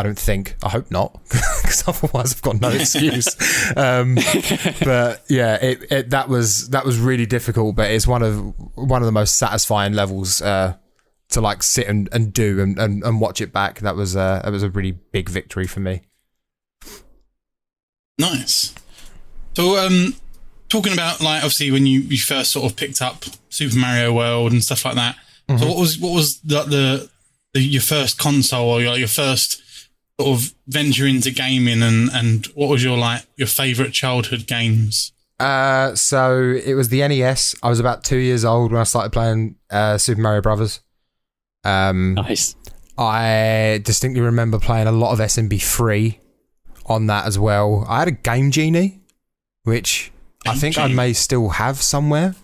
Speaker 4: don't think. I hope not, because otherwise I've got no excuse. But yeah, that was really difficult. But it's one of the most satisfying levels to like sit and do and watch it back. That was a really big victory for me.
Speaker 6: Nice. So talking about like obviously when you first sort of picked up Super Mario World and stuff like that. Mm-hmm. So what was your first console or your first sort of venture into gaming, and what was your favourite childhood games?
Speaker 4: So it was the NES. I was about 2 years old when I started playing Super Mario Brothers.
Speaker 1: Nice.
Speaker 4: I distinctly remember playing a lot of SMB3 on that as well. I had a Game Genie, which I think I may still have somewhere.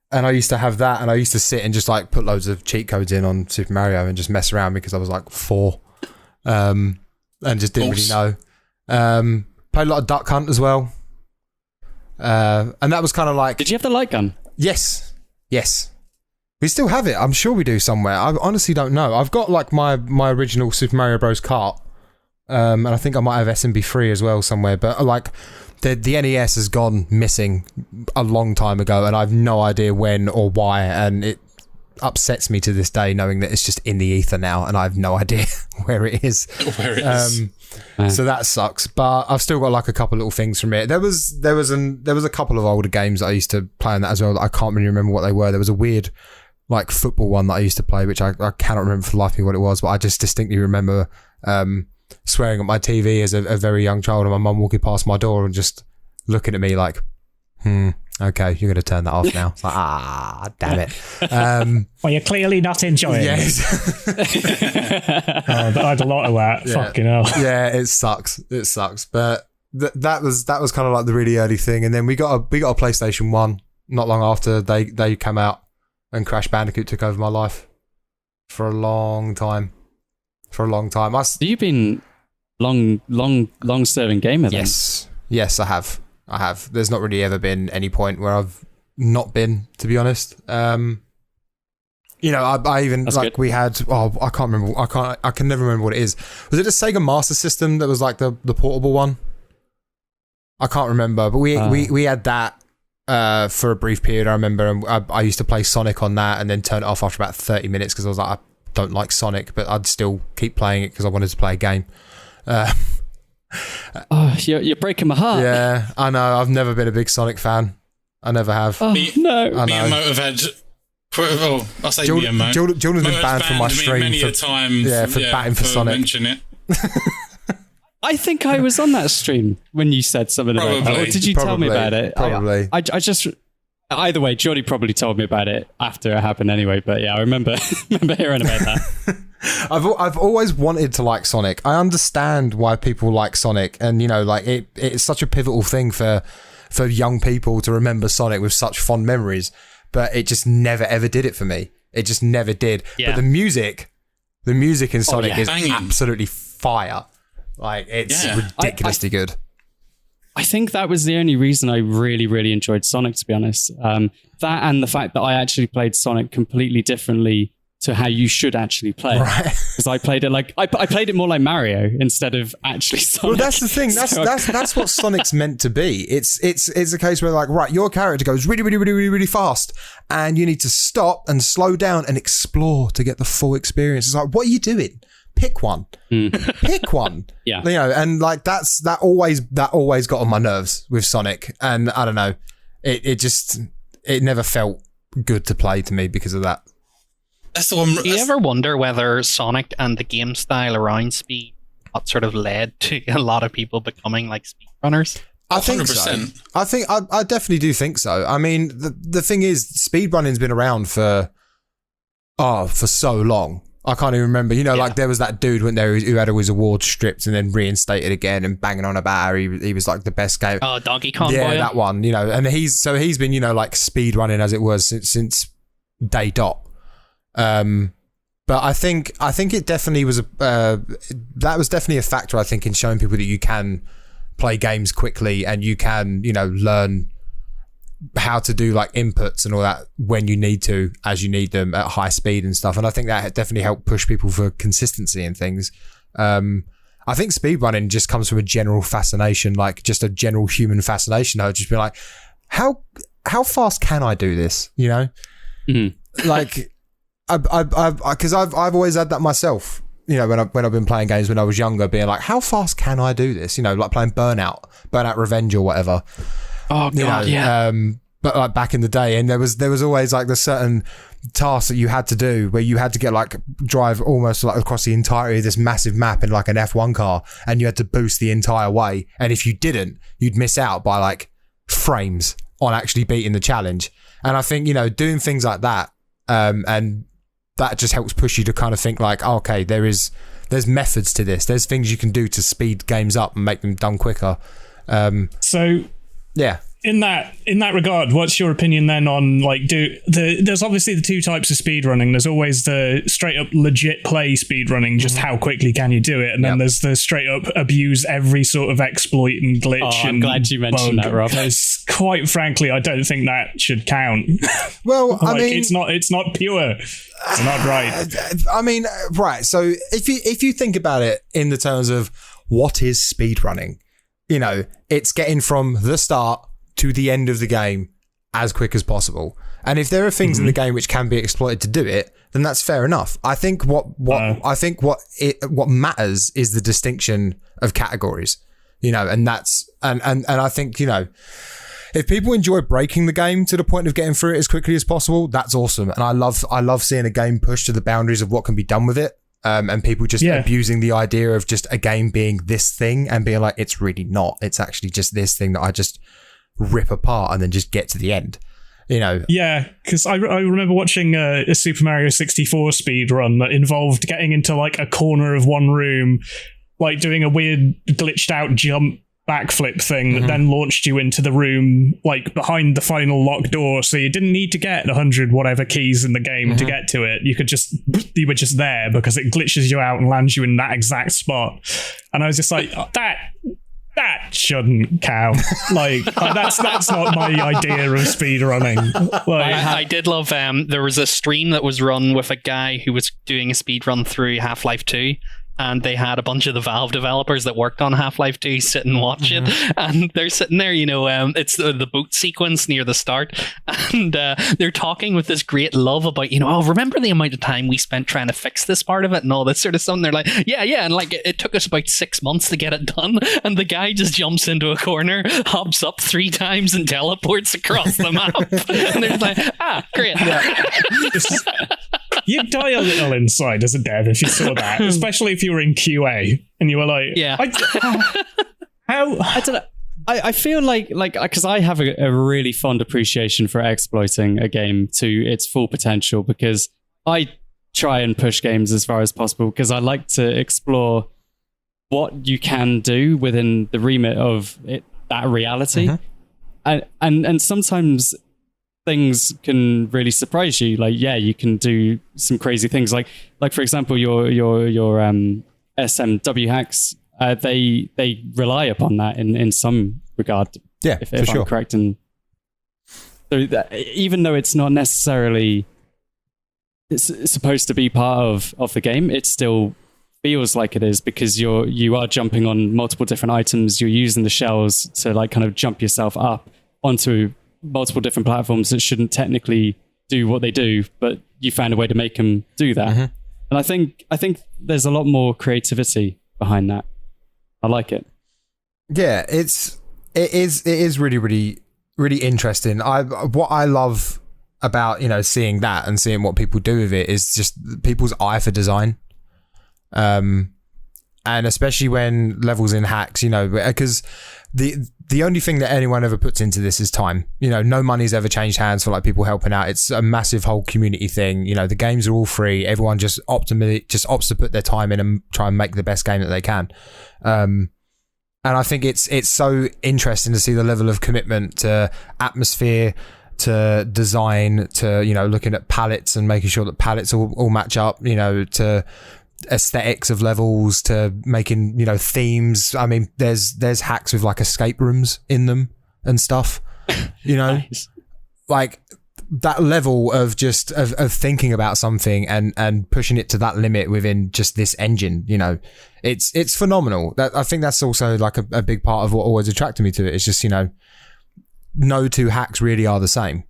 Speaker 4: And I used to have that, and I used to sit and just like put loads of cheat codes in on Super Mario and just mess around because I was like 4, and just didn't really know. Played a lot of Duck Hunt as well, and that was kind of like.
Speaker 1: Did you have the light gun?
Speaker 4: Yes. We still have it. I'm sure we do somewhere. I honestly don't know. I've got like my original Super Mario Bros. Kart, and I think I might have SMB3 as well somewhere, but like. The NES has gone missing a long time ago, and I've no idea when or why, and it upsets me to this day knowing that it's just in the ether now, and I have no idea where it is. So that sucks. But I've still got like a couple little things from it. There was a couple of older games that I used to play on that as well that I can't really remember what they were. There was a weird like football one that I used to play, which I cannot remember for the life of me what it was, but I just distinctly remember swearing at my TV as a very young child, and my mum walking past my door and just looking at me like, okay, you're going to turn that off now. It's like, damn it.
Speaker 2: Well, you're clearly not enjoying it. I had a lot of that.
Speaker 4: Yeah.
Speaker 2: Fucking hell.
Speaker 4: Yeah, it sucks. But that was kind of like the really early thing. And then we got a PlayStation 1 not long after they came out, and Crash Bandicoot took over my life for a long time.
Speaker 1: You've been long serving gamer then?
Speaker 4: Yes, I have. There's not really ever been any point where I've not been, to be honest. I even
Speaker 1: That's
Speaker 4: like
Speaker 1: good.
Speaker 4: we had. Oh, I can't remember. I can never remember what it is. Was it a Sega Master System that was like the portable one? I can't remember, but we had that for a brief period. I remember, and I used to play Sonic on that, and then turn it off after about 30 minutes because I was like, I don't like Sonic, but I'd still keep playing it because I wanted to play a game.
Speaker 1: You're breaking my heart.
Speaker 4: Yeah, I know. I've never been a big Sonic fan. I never have.
Speaker 1: Oh, no.
Speaker 4: I know.
Speaker 6: Me and Moat have had. I'll say me and Moat.
Speaker 4: Jordan's been banned from my stream
Speaker 6: many a time.
Speaker 4: for batting for Sonic.
Speaker 6: Mention it.
Speaker 1: I think I was on that stream when you said something about that. Or did you tell me about it?
Speaker 4: Probably.
Speaker 1: I just. Either way, Jordy probably told me about it after it happened anyway. But yeah, I remember hearing about that.
Speaker 4: I've always wanted to like Sonic. I understand why people like Sonic, and it's such a pivotal thing for young people to remember Sonic with such fond memories. But it just never ever did it for me. It just never did.
Speaker 1: Yeah.
Speaker 4: But the music in Sonic is
Speaker 6: Banging.
Speaker 4: absolutely fire. Like it's ridiculously good.
Speaker 1: I think that was the only reason I really, really enjoyed Sonic, to be honest. That and the fact that I actually played Sonic completely differently to how you should actually play.
Speaker 4: Right.
Speaker 1: Because I played it like I played it more like Mario instead of actually Sonic.
Speaker 4: Well, that's the thing. That's what Sonic's meant to be. It's a case where like, right, your character goes really, really, really, really, really fast, and you need to stop and slow down and explore to get the full experience. It's like, what are you doing? Pick one. Pick one.
Speaker 1: Yeah.
Speaker 4: You know, and like that always got on my nerves with Sonic, and I don't know, it never felt good to play to me because of that.
Speaker 6: That's the one.
Speaker 5: Do you ever wonder whether Sonic and the game style around speed what sort of led to a lot of people becoming like speedrunners?
Speaker 4: I think
Speaker 6: 100%.
Speaker 4: so. I think I definitely do think so. I mean, the thing is, speedrunning's been around for so long. I can't even remember. You know, like there was that dude went there who had all his awards stripped and then reinstated again and banging on about how he was like the best game.
Speaker 5: Oh, Donkey Kong.
Speaker 4: Yeah,
Speaker 5: Boy.
Speaker 4: that one. You know, and he's been, you know, like speedrunning as it was since day dot. But I think it definitely was that was definitely a factor, I think, in showing people that you can play games quickly and you can, you know, learn how to do like inputs and all that when you need to, as you need them at high speed and stuff. And I think that definitely helped push people for consistency and things. I think speedrunning just comes from a general fascination, like just a general human fascination. I would just be like, how fast can I do this? You know, like. Because I've always had that myself, you know, when I've been playing games when I was younger, being like, how fast can I do this? You know, like playing Burnout Revenge or whatever.
Speaker 5: Oh God, yeah.
Speaker 4: But like back in the day, and there was always like the certain tasks that you had to do where you had to get like drive almost like across the entirety of this massive map in like an F1 car, and you had to boost the entire way. And if you didn't, you'd miss out by like frames on actually beating the challenge. And I think, you know, doing things like that, and that just helps push you to kind of think like, oh, okay, there's methods to this. There's things you can do to speed games up and make them done quicker.
Speaker 2: So
Speaker 4: yeah.
Speaker 2: In that regard, what's your opinion then on like there's obviously the two types of speedrunning. There's always the straight up legit play speedrunning, just how quickly can you do it, and then there's the straight up abuse every sort of exploit and glitch.
Speaker 1: Oh, I'm glad you mentioned that, Rob.
Speaker 2: Quite frankly, I don't think that should count.
Speaker 4: Well,
Speaker 2: like,
Speaker 4: I mean,
Speaker 2: it's not pure. It's not right.
Speaker 4: I mean, right. So if you think about it in the terms of what is speedrunning, you know, it's getting from the start to the end of the game as quick as possible. And if there are things in the game which can be exploited to do it, then that's fair enough. I think what matters is the distinction of categories, you know, and that's and I think, you know, if people enjoy breaking the game to the point of getting through it as quickly as possible, that's awesome. And I love seeing a game push to the boundaries of what can be done with it. And people just abusing the idea of just a game being this thing and being like, it's really not. It's actually just this thing that I just rip apart and then just get to the end, you know.
Speaker 2: Yeah, because I remember watching a Super Mario 64 speed run that involved getting into like a corner of one room, like doing a weird glitched out jump backflip thing that then launched you into the room like behind the final locked door, so you didn't need to get 100 whatever keys in the game to get to it. You were just there because it glitches you out and lands you in that exact spot. And I was just like, that shouldn't count. Like that's not my idea of speedrunning. Like,
Speaker 5: I did love there was a stream that was run with a guy who was doing a speedrun through Half-Life 2, and they had a bunch of the Valve developers that worked on Half-Life 2 sit and watch it, and they're sitting there, you know, it's the boat sequence near the start, and they're talking with this great love about, you know, oh, remember the amount of time we spent trying to fix this part of it and all that sort of stuff, and they're like, yeah, and like it took us about 6 months to get it done, and the guy just jumps into a corner, hops up 3 times and teleports across the map, and they're like, great.
Speaker 2: You'd die a little inside as a dev if you saw that, especially if you were in QA and you were like,
Speaker 1: I don't know. I feel like because I have a really fond appreciation for exploiting a game to its full potential, because I try and push games as far as possible because I like to explore what you can do within the remit of that reality, and sometimes things can really surprise you. Like, yeah, you can do some crazy things. Like for example, your SMW hacks. They rely upon that in some regard.
Speaker 4: Yeah,
Speaker 1: if I'm correct. And so even though it's not necessarily it's supposed to be part of the game, it still feels like it is, because you are jumping on multiple different items. You're using the shells to like kind of jump yourself up onto multiple different platforms that shouldn't technically do what they do, but you found a way to make them do that.
Speaker 4: Mm-hmm.
Speaker 1: And I think there's a lot more creativity behind that. I like it.
Speaker 4: Yeah, it is really, really, really interesting. What I love about, you know, seeing that and seeing what people do with it is just people's eye for design. And especially when levels in hacks, you know, because the only thing that anyone ever puts into this is time. You know, no money's ever changed hands for like people helping out. It's a massive whole community thing. You know, the games are all free. Everyone just opts to put their time in and try and make the best game that they can. And I think it's so interesting to see the level of commitment to atmosphere, to design, to, you know, looking at palettes and making sure that palettes all match up, you know, to aesthetics of levels, to making, you know, themes. I mean, there's hacks with like escape rooms in them and stuff, you know.
Speaker 1: Nice.
Speaker 4: Like that level of just of thinking about something and pushing it to that limit within just this engine, you know, it's phenomenal. That I think that's also like a big part of what always attracted me to it. It's just, you know, no two hacks really are the same,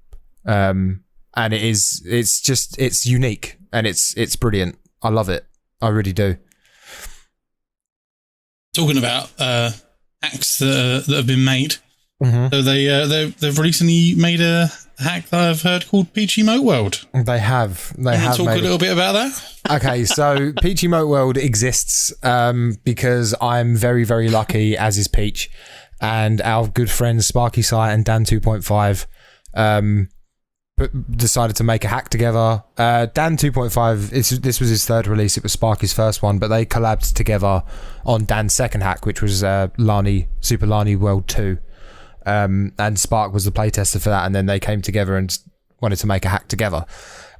Speaker 4: and it's unique and it's brilliant. I love it. I really do.
Speaker 6: Talking about hacks that have been made,
Speaker 4: Mm-hmm.
Speaker 6: so they've recently made a hack that I've heard called Peachy Moat World.
Speaker 4: They have.
Speaker 6: Can you talk a little bit about that?
Speaker 4: Okay, so Peachy Moat World exists because I'm very, very lucky, as is Peach, and our good friends Sparky Sight and Dan 2.5 decided to make a hack together. Dan 2.5, this was his third release. It was Sparky's first one, but they collabed together on Dan's second hack, which was Super Lani World 2. And Spark was the playtester for that, and then they came together and wanted to make a hack together.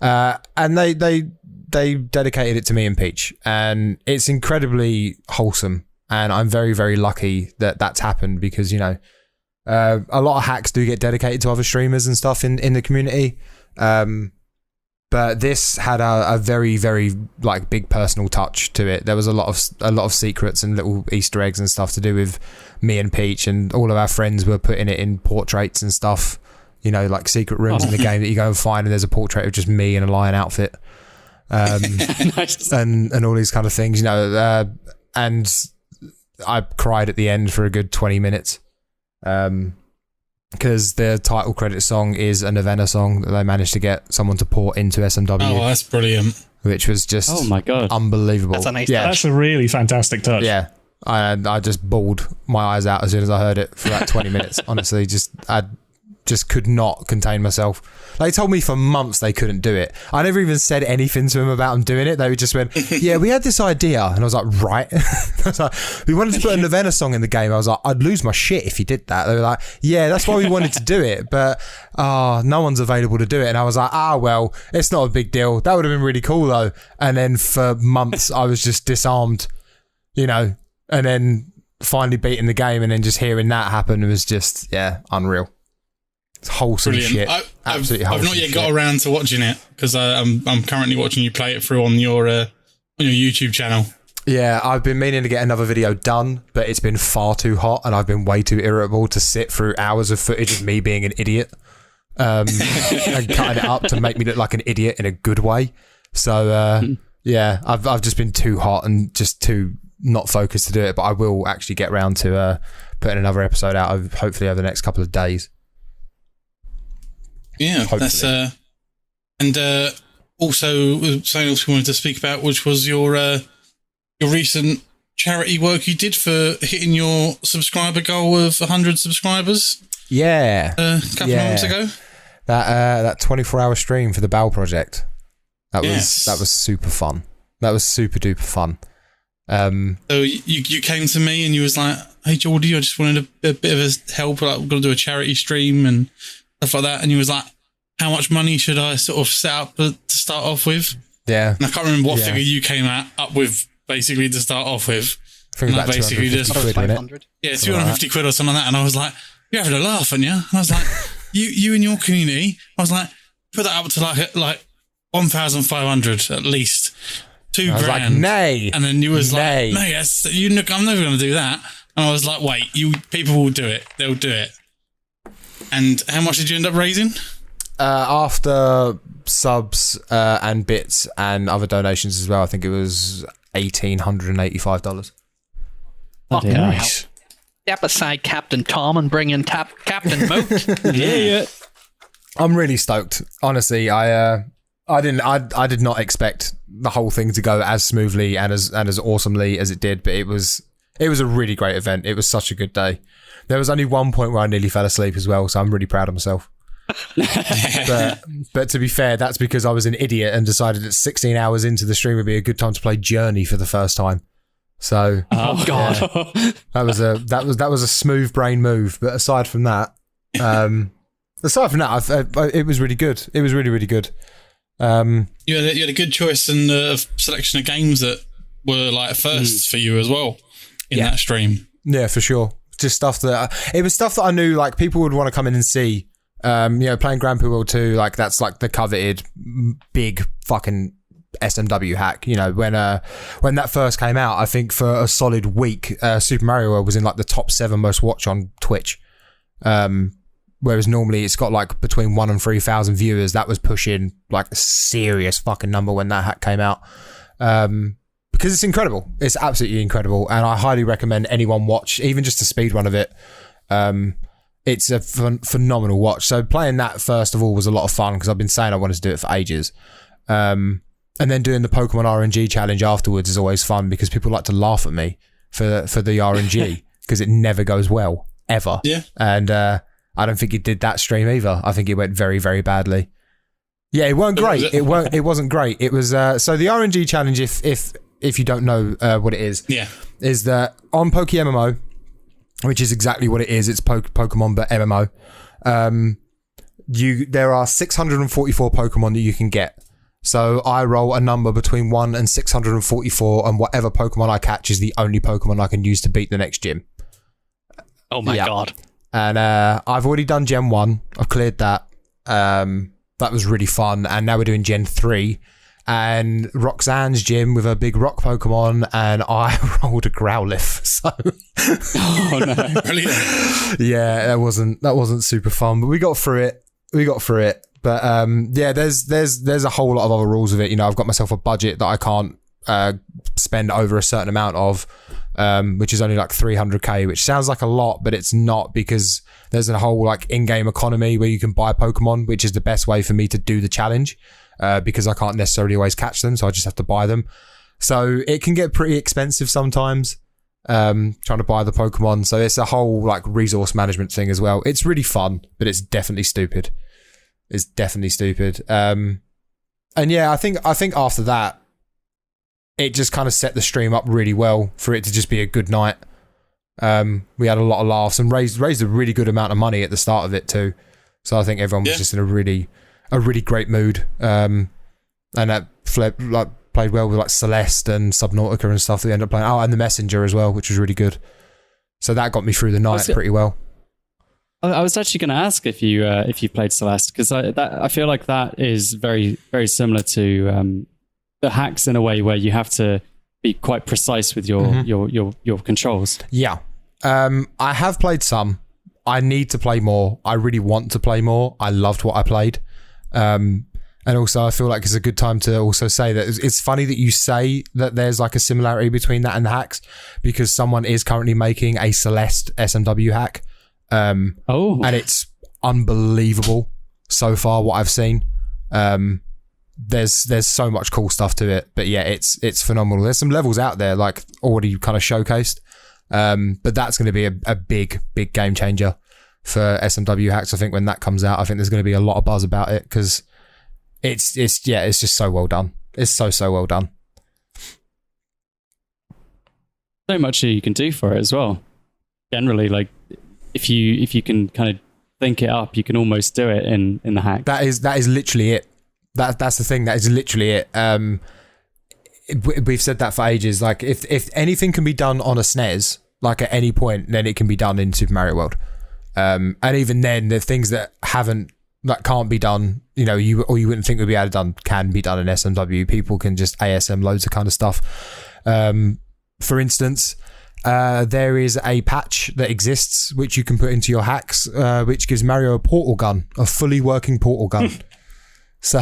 Speaker 4: And they dedicated it to me and Peach, and it's incredibly wholesome. And I'm very, very lucky that that's happened, because, you know, a lot of hacks do get dedicated to other streamers and stuff in the community. But this had a very, very like big personal touch to it. There was a lot of secrets and little Easter eggs and stuff to do with me and Peach, and all of our friends were putting it in portraits and stuff. You know, like secret rooms in the game that you go and find, and there's a portrait of just me in a lion outfit,
Speaker 1: Nice.
Speaker 4: and all these kind of things. You know, and I cried at the end for a good 20 minutes. Because the title credit song is a Nirvana song that they managed to get someone to port into SMW.
Speaker 6: Oh, that's brilliant.
Speaker 4: Which was just
Speaker 1: Oh my God.
Speaker 4: unbelievable.
Speaker 5: That's a nice
Speaker 4: yeah,
Speaker 2: That's a really fantastic touch.
Speaker 4: yeah. I just bawled my eyes out as soon as I heard it for that 20 minutes. Honestly, I just could not contain myself. They told me for months they couldn't do it. I never even said anything to them about them doing it. They just went, yeah, we had this idea. And I was like, right. I was like, we wanted to put a Nirvana song in the game. I was like, I'd lose my shit if you did that. They were like, yeah, that's why we wanted to do it. But no one's available to do it. And I was like, well, it's not a big deal. That would have been really cool though. And then for months I was just disarmed, you know, and then finally beating the game, and then just hearing that happen was just, yeah, unreal. It's wholesome
Speaker 6: Brilliant.
Speaker 4: shit. Absolutely
Speaker 6: I've
Speaker 4: wholesome
Speaker 6: not yet
Speaker 4: shit.
Speaker 6: got around to watching it, because I'm currently watching you play it through on your YouTube channel.
Speaker 4: Yeah, I've been meaning to get another video done, but it's been far too hot, and I've been way too irritable to sit through hours of footage of me being an idiot, and cutting it up to make me look like an idiot in a good way. So yeah, I've just been too hot and just too not focused to do it. But I will actually get around to putting another episode out hopefully over the next couple of days.
Speaker 6: Yeah,
Speaker 4: Hopefully.
Speaker 6: that's and also something else we wanted to speak about, which was your recent charity work you did for hitting your subscriber goal of 100 subscribers.
Speaker 4: Yeah,
Speaker 6: A couple of months ago.
Speaker 4: that 24-hour stream for the Bow Project. That
Speaker 6: Yes.
Speaker 4: was super fun. That was super duper fun.
Speaker 6: So you came to me and you was like, "Hey Geordie, I just wanted a bit of a help. Like, we're gonna do a charity stream and stuff like that." And you was like, "How much money should I sort of set up to start off with?"
Speaker 4: Yeah,
Speaker 6: And I can't remember what
Speaker 4: Yeah.
Speaker 6: figure you came up with basically to start off with.
Speaker 4: I think
Speaker 6: And I
Speaker 4: about
Speaker 6: basically
Speaker 4: 250
Speaker 6: just-
Speaker 4: quid, wasn't it?
Speaker 5: 500.
Speaker 6: Yeah, 250 quid or something like that. And I was like, "You're having a laugh, aren't you?" And I was like, "You and your community." I was like, "Put that up to like 1,500 at least. $2,000.
Speaker 4: I was like, nay.
Speaker 6: And then you was
Speaker 4: nay.
Speaker 6: like, no, I'm never going to do that. And I was like, wait, people will do it. They'll do it. And how much did you end up raising?
Speaker 4: After subs and bits and other donations as well, I think it was $1,885.
Speaker 1: Bloody hell.
Speaker 5: Nice. Step aside Captain Tom and bring in Captain Moat.
Speaker 1: Yeah.
Speaker 4: I'm really stoked. Honestly, I did not expect the whole thing to go as smoothly and as awesomely as it did, but it was a really great event. It was such a good day. There was only one point where I nearly fell asleep as well, so I'm really proud of myself. but to be fair, that's because I was an idiot and decided that 16 hours into the stream would be a good time to play Journey for the first time. So,
Speaker 5: Oh God.
Speaker 4: yeah, that was a smooth brain move. But aside from that, it was really good. It was really, really good.
Speaker 6: You had a good choice in the selection of games that were like firsts for you as well in that stream.
Speaker 4: Yeah, for sure. Just stuff that it was stuff that I knew like people would want to come in and see. Playing Grand Prix World 2, like that's like the coveted big fucking SMW hack. You know, when that first came out, I think for a solid week, Super Mario World was in like the top 7 most watched on Twitch. Whereas normally it's got like between 1,000 and 3,000 viewers. That was pushing like a serious fucking number when that hack came out. Because it's incredible. It's absolutely incredible. And I highly recommend anyone watch, even just a speed run of it. It's a phenomenal watch. So playing that first of all was a lot of fun because I've been saying I wanted to do it for ages. And then doing the Pokemon RNG challenge afterwards is always fun because people like to laugh at me for the RNG because it never goes well, ever.
Speaker 6: Yeah.
Speaker 4: And I don't think it did that stream either. I think it went very, very badly. Yeah, it weren't great. It wasn't great. It was so the RNG challenge, if you don't know what it is, is that on PokeMMO, which is exactly what it is. It's Pokemon, but MMO. There are 644 Pokemon that you can get. So I roll a number between 1 and 644, and whatever Pokemon I catch is the only Pokemon I can use to beat the next gym.
Speaker 5: Oh my God.
Speaker 4: And I've already done Gen 1. I've cleared that. That was really fun. And now we're doing Gen 3. And Roxanne's gym with a big rock Pokemon, and I rolled a Growlithe. So,
Speaker 1: Oh no.
Speaker 6: Brilliant.
Speaker 4: yeah, that wasn't super fun, but we got through it. But yeah, there's a whole lot of other rules of it. You know, I've got myself a budget that I can't spend over a certain amount of, which is only like 300k, which sounds like a lot, but it's not, because there's a whole like in-game economy where you can buy Pokemon, which is the best way for me to do the challenge. Because I can't necessarily always catch them, so I just have to buy them. So it can get pretty expensive sometimes, trying to buy the Pokemon. So it's a whole like resource management thing as well. It's really fun, but it's definitely stupid. And yeah, I think after that, it just kind of set the stream up really well for it to just be a good night. We had a lot of laughs and raised a really good amount of money at the start of it too. So I think everyone was just in a really great mood, and that played well with like Celeste and Subnautica and stuff that we ended up playing. Oh, and the Messenger as well, which was really good. So that got me through the night pretty well.
Speaker 1: I was actually going to ask if you played Celeste, because I feel like that is very, very similar to the hacks in a way where you have to be quite precise with your controls.
Speaker 4: Yeah, I have played some. I need to play more. I really want to play more. I loved what I played. And also I feel like it's a good time to also say that it's funny that you say that there's like a similarity between that and the hacks, because someone is currently making a Celeste SMW hack. And it's unbelievable so far what I've seen. There's so much cool stuff to it, but yeah, it's phenomenal. There's some levels out there like already kind of showcased. But that's going to be a big game changer for SMW hacks. I think when that comes out, I think there's going to be a lot of buzz about it, because it's just so well done. It's so well done.
Speaker 1: So much you can do for it as well. Generally, like if you can kind of think it up, you can almost do it in the hack.
Speaker 4: That is literally it. That's the thing. That is literally it. We've said that for ages. Like if anything can be done on a SNES, like at any point, then it can be done in Super Mario World. And even then, the things that haven't that can't be done, you wouldn't think would be able to done, can be done in SMW. People can just ASM loads of kind of stuff. For instance, there is a patch that exists which you can put into your hacks, which gives Mario a portal gun, a fully working portal gun. So,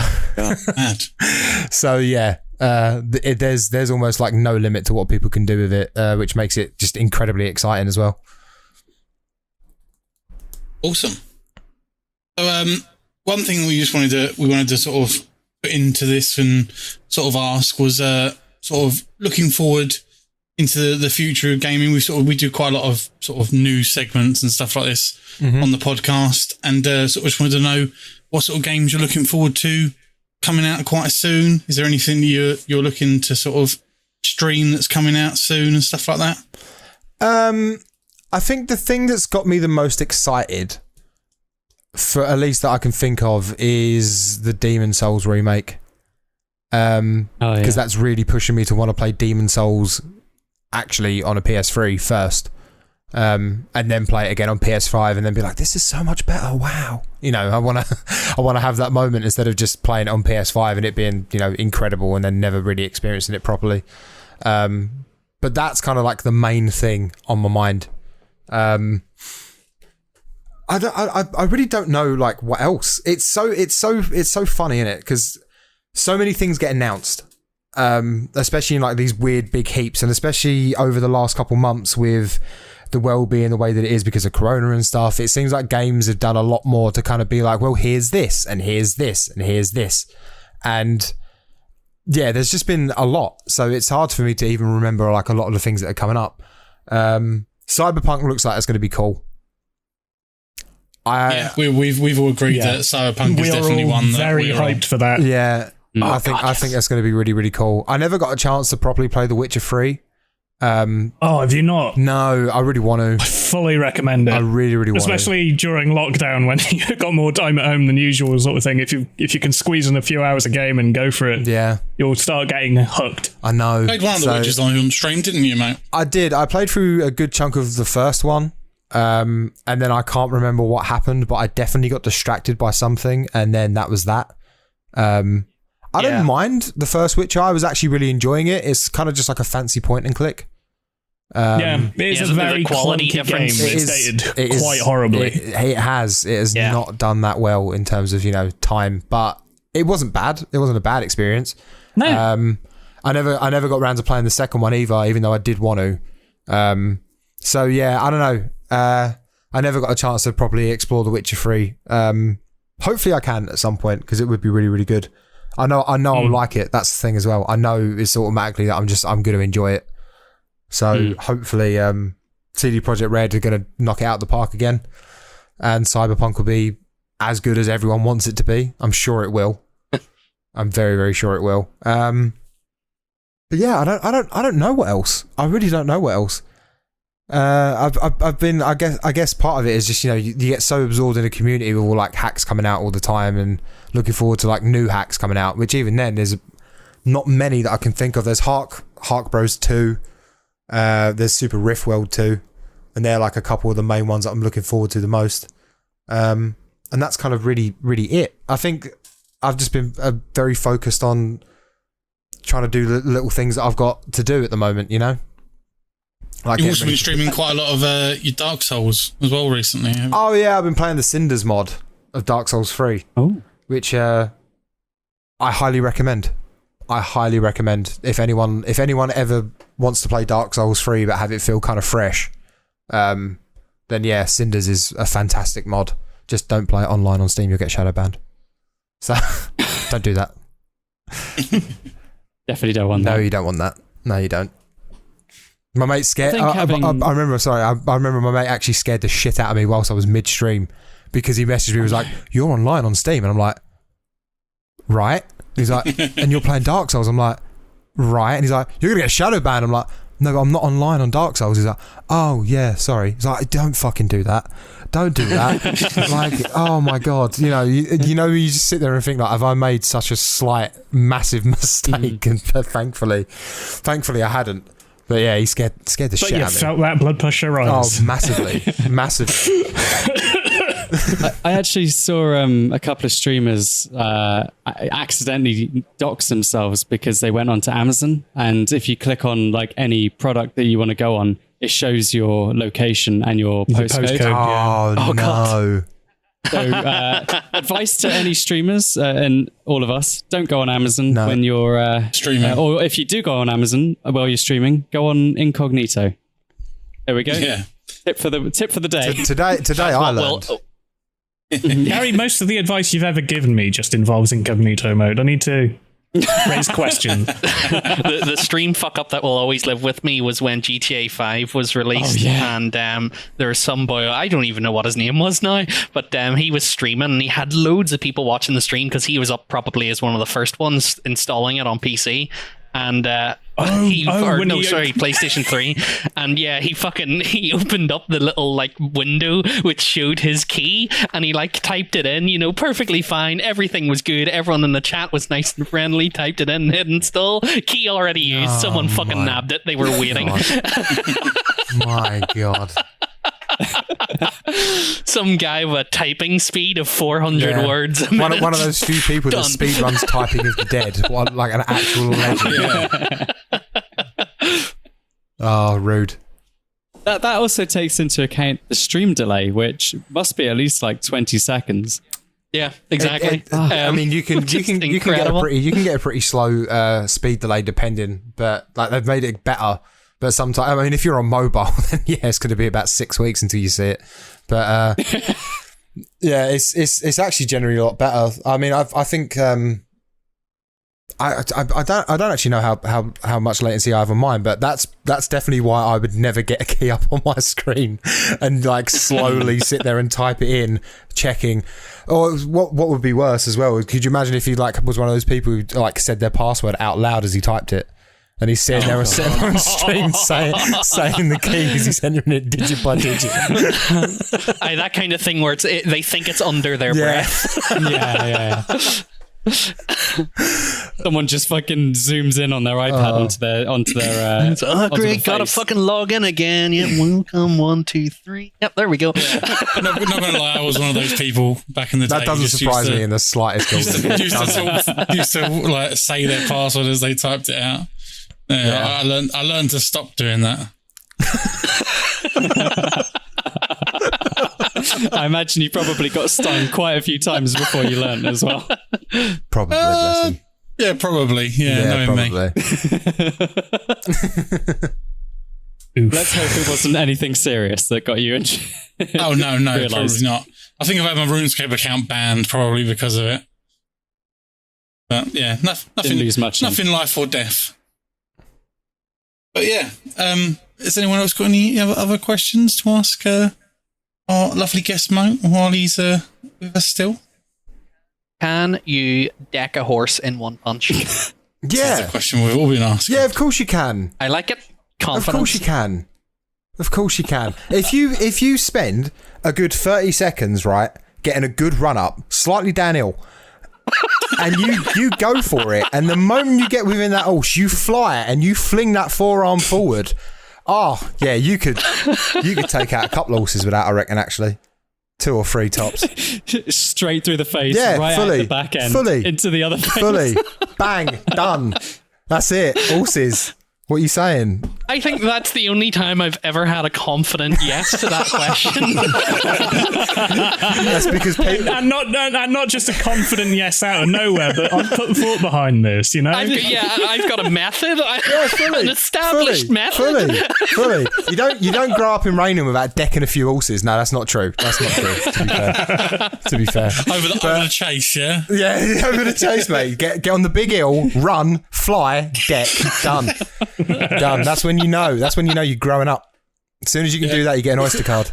Speaker 4: there's almost like no limit to what people can do with it, which makes it just incredibly exciting as well.
Speaker 6: Awesome. So, one thing we wanted to sort of put into this and sort of ask was, sort of looking forward into the future of gaming. We do quite a lot of sort of news segments and stuff like this on the podcast, and sort of just wanted to know what sort of games you're looking forward to coming out quite soon. Is there anything you're looking to sort of stream that's coming out soon and stuff like that?
Speaker 4: I think the thing that's got me the most excited, for at least that I can think of, is the Demon Souls remake. Because that's really pushing me to want to play Demon Souls actually on a PS3 first, and then play it again on PS5, and then be like, this is so much better. Wow. I want to have that moment instead of just playing it on PS5 and it being, incredible and then never really experiencing it properly. But that's kind of like the main thing on my mind. I really don't know like what else. It's so funny, isn't it? Because so many things get announced, especially in like these weird big heaps, and especially over the last couple months with the world being the way that it is because of Corona and stuff. It seems like games have done a lot more to kind of be like, well, here's this, and here's this, and here's this, and yeah, there's just been a lot. So it's hard for me to even remember like a lot of the things that are coming up. Cyberpunk looks like it's going to be cool.
Speaker 6: We've all agreed that Cyberpunk is definitely one that
Speaker 2: very hyped for that.
Speaker 4: Yeah, I think that's going to be really, really cool. I never got a chance to properly play The Witcher 3.
Speaker 2: Have you not?
Speaker 4: No, I really want to.
Speaker 2: I fully recommend it.
Speaker 4: I really, really want to.
Speaker 2: Especially during lockdown when you've got more time at home than usual, sort of thing. If you can squeeze in a few hours a game and go for it, you'll start getting hooked.
Speaker 4: I know.
Speaker 6: You played one of the Witchers on stream, didn't you, mate?
Speaker 4: I did. I played through a good chunk of the first one. And then I can't remember what happened, but I definitely got distracted by something, and then that was that. I don't mind the first Witcher. I was actually really enjoying it. It's kind of just like a fancy point and click.
Speaker 2: It is a very quality difference. It is quite horribly.
Speaker 4: It has not done that well in terms of time, but it wasn't bad. It wasn't a bad experience.
Speaker 2: No,
Speaker 4: I never got around to playing the second one either, even though I did want to. So yeah, I don't know. I never got a chance to properly explore The Witcher 3. Hopefully I can at some point, because it would be really, really good. I know I'll like it. That's the thing as well. I know it's automatically that I'm going to enjoy it. So hopefully CD Projekt Red are going to knock it out of the park again, and Cyberpunk will be as good as everyone wants it to be. I'm sure it will. I'm very, very sure it will. But yeah, I don't know what else. I really don't know what else. I've been, I guess part of it is just, you get so absorbed in a community with all like hacks coming out all the time, and looking forward to like new hacks coming out, which even then there's not many that I can think of. There's Hark Bros 2, there's Super Rift World 2, and they're like a couple of the main ones that I'm looking forward to the most. And that's kind of really, really it. I think I've just been very focused on trying to do the little things that I've got to do at the moment, Like
Speaker 6: You've also been streaming quite a lot of your Dark Souls as well recently.
Speaker 4: Oh yeah, I've been playing the Cinders mod of Dark Souls 3, which I highly recommend. I highly recommend if anyone ever wants to play Dark Souls 3 but have it feel kind of fresh, then yeah, Cinders is a fantastic mod. Just don't play it online on Steam; you'll get shadow banned. So don't do that.
Speaker 1: Definitely don't want that.
Speaker 4: No, you don't want that. No, you don't. My mate's scared. I remember. Sorry, I remember my mate actually scared the shit out of me whilst I was mid-stream, because he messaged me. He was like, "You're online on Steam," and I'm like, "Right." He's like, "And you're playing Dark Souls." I'm like, "Right." And he's like, "You're gonna get shadow banned." I'm like, "No, I'm not online on Dark Souls." He's like, "Oh yeah, sorry." He's like, "Don't fucking do that. Don't do that." Like, oh my god, you just sit there and think like, have I made such a slight, massive mistake? And thankfully, I hadn't. But yeah, he scared the shit out of me.
Speaker 2: You felt that blood pressure rise.
Speaker 4: Oh, massively.
Speaker 1: I actually saw a couple of streamers accidentally dox themselves because they went onto Amazon, and if you click on like any product that you want to go on, it shows your location and your postcode.
Speaker 4: Oh, no.
Speaker 5: God.
Speaker 1: So advice to any streamers and all of us, don't go on Amazon when you're
Speaker 6: Streaming.
Speaker 1: or if you do go on Amazon while you're streaming, go on incognito. There we go.
Speaker 6: Yeah.
Speaker 1: Tip for the day.
Speaker 4: Today I learned.
Speaker 2: Gary, most of the advice you've ever given me just involves incognito mode. I need to raise question.
Speaker 5: The stream fuck up that will always live with me was when GTA 5 was released, and there was some boy, I don't even know what his name was now, but he was streaming and he had loads of people watching the stream because he was up probably as one of the first ones installing it on PC. And PlayStation 3. And yeah, he opened up the little like window which showed his key, and he like typed it in, perfectly fine. Everything was good. Everyone in the chat was nice and friendly. Typed it in, hit install. Key already used. Someone fucking nabbed it. They were waiting.
Speaker 4: My God.
Speaker 5: Some guy with a typing speed of 400 words a minute.
Speaker 4: One of those few people that speedruns typing of the dead, like an actual legend. Oh, rude.
Speaker 1: That also takes into account the stream delay, which must be at least like 20 seconds.
Speaker 5: Yeah, exactly.
Speaker 4: I mean, you can get a pretty slow speed delay depending, but like they've made it better. But sometimes, I mean, if you're on mobile, then yeah, it's going to be about 6 weeks until you see it. But yeah, it's actually generally a lot better. I mean, I think I don't actually know how much latency I have on mine, but that's definitely why I would never get a key up on my screen and like slowly sit there and type it in, checking. Or what would be worse as well? Could you imagine if you like was one of those people who like said their password out loud as he typed it? And he's sitting there on stream saying the keys. He's entering it digit by digit.
Speaker 5: That kind of thing where they think it's under their breath.
Speaker 1: Yeah. Someone just fucking zooms in on their iPad onto their
Speaker 5: great, gotta fucking log in again. Yep, welcome, 1, 2, 3. Yep, there we go.
Speaker 6: Not gonna lie, I was one of those people back in the day.
Speaker 4: That doesn't surprise me in the slightest.
Speaker 6: Used to like say their password as they typed it out. Yeah. I learned to stop doing that.
Speaker 1: I imagine you probably got stung quite a few times before you learned as well.
Speaker 4: Probably, bless him.
Speaker 6: Yeah, probably. Yeah, knowing
Speaker 4: probably.
Speaker 1: Let's hope it wasn't anything serious that got you in.
Speaker 6: Oh, no, probably not. I think I've had my RuneScape account banned probably because of it. But yeah, nothing life or death. But yeah, has anyone else got any other questions to ask our lovely guest Moat while he's with us still?
Speaker 5: Can you deck a horse in one punch?
Speaker 4: Yeah.
Speaker 6: That's a question we've all been asking.
Speaker 4: Yeah, of course you can.
Speaker 5: I like it. Confidence.
Speaker 4: Of course you can. Of course you can. If you spend a good 30 seconds, right, getting a good run up, slightly downhill, and you go for it, and the moment you get within that horse, you fly it and you fling that forearm forward. Oh, yeah, you could take out a couple of horses with that, I reckon, actually. 2 or 3 tops.
Speaker 1: Straight through the face,
Speaker 4: right
Speaker 1: fully, at the back end, into the other face.
Speaker 4: Fully. Bang, done. That's it. Horses. What are you saying?
Speaker 5: I think that's the only time I've ever had a confident yes to that question.
Speaker 4: That's because people...
Speaker 2: and not just a confident yes out of nowhere, but I've put thought behind this,
Speaker 5: I've got a method. An established method.
Speaker 4: Fully. You don't grow up in Raynham without decking a few horses. No, that's not true. To be fair.
Speaker 6: Over the chase, yeah?
Speaker 4: Yeah, over the chase, mate. Get on the big hill, run, fly, deck, done. Done. That's when you know you're growing up. As soon as you can do that, you get an Oyster card.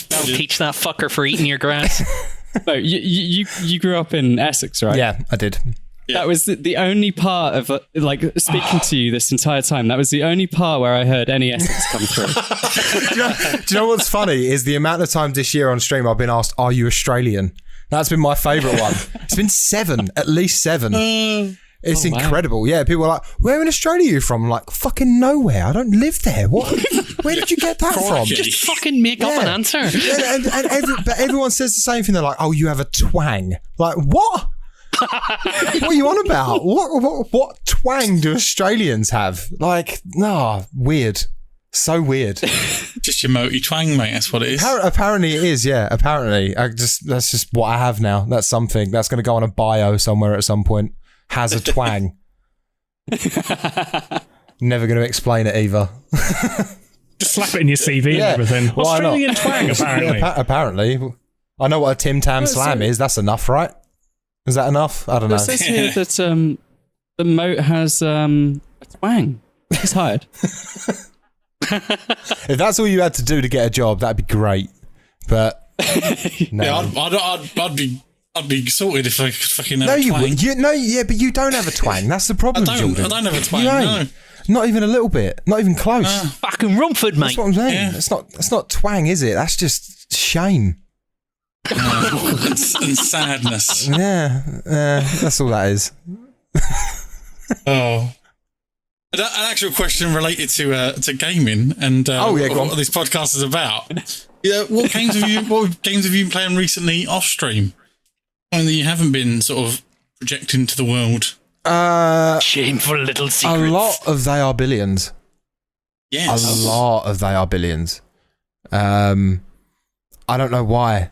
Speaker 5: Don't teach that fucker for eating your grass.
Speaker 1: No, you grew up in Essex, right?
Speaker 4: Yeah, I did.
Speaker 1: That was the only part of speaking to you this entire time. That was the only part where I heard any Essex come through.
Speaker 4: Do you know what's funny is the amount of times this year on stream I've been asked, "Are you Australian?" That's been my favourite one. It's been 7, at least 7. It's
Speaker 1: Oh, wow.
Speaker 4: incredible. Yeah, people are like, where in Australia are you from? I'm like, fucking nowhere. I don't live there. What? Where did you get that from?
Speaker 6: Crikey.
Speaker 5: Just fucking make up an answer.
Speaker 4: But everyone says the same thing. They're like, oh, you have a twang. Like, what? What are you on about? What twang do Australians have? Like, nah, weird. So weird.
Speaker 6: Just your moaty twang, mate. That's what it is.
Speaker 4: Apparently it is, yeah. Apparently. That's just what I have now. That's something. That's going to go on a bio somewhere at some point. Has a twang. Never going to explain it either.
Speaker 2: Just slap it in your CV
Speaker 4: Yeah,
Speaker 2: and everything.
Speaker 4: why not?
Speaker 2: Australian twang, apparently.
Speaker 4: Yeah, apparently. I know what a Tim Tam Slam is. That's enough, right? Is that enough? I don't know.
Speaker 1: It says here that the Moat has a twang. He's hired.
Speaker 4: If that's all you had to do to get a job, that'd be great. But no.
Speaker 6: Yeah, I'd be sorted if I could fucking have
Speaker 4: No,
Speaker 6: a
Speaker 4: you
Speaker 6: twang.
Speaker 4: wouldn't. But you don't have a twang. That's the
Speaker 6: I
Speaker 4: problem,
Speaker 6: don't
Speaker 4: Jordan.
Speaker 6: have a twang,
Speaker 4: You
Speaker 6: no.
Speaker 4: ain't. Not even a little bit. Not even close.
Speaker 5: Fucking Rumford, mate.
Speaker 4: That's what I'm saying.
Speaker 6: Yeah.
Speaker 4: That's not twang, is it? That's just shame.
Speaker 6: and sadness.
Speaker 4: Yeah, that's all that is.
Speaker 6: Oh. An actual question related to gaming and
Speaker 4: go on.
Speaker 6: what this podcast is about. Yeah, what games have you been playing recently off stream? Something that you haven't been sort of projecting to the world.
Speaker 5: Shameful little
Speaker 4: A
Speaker 5: secrets.
Speaker 4: lot of They Are Billions.
Speaker 6: Yes.
Speaker 4: A lot of They Are Billions. I don't know why.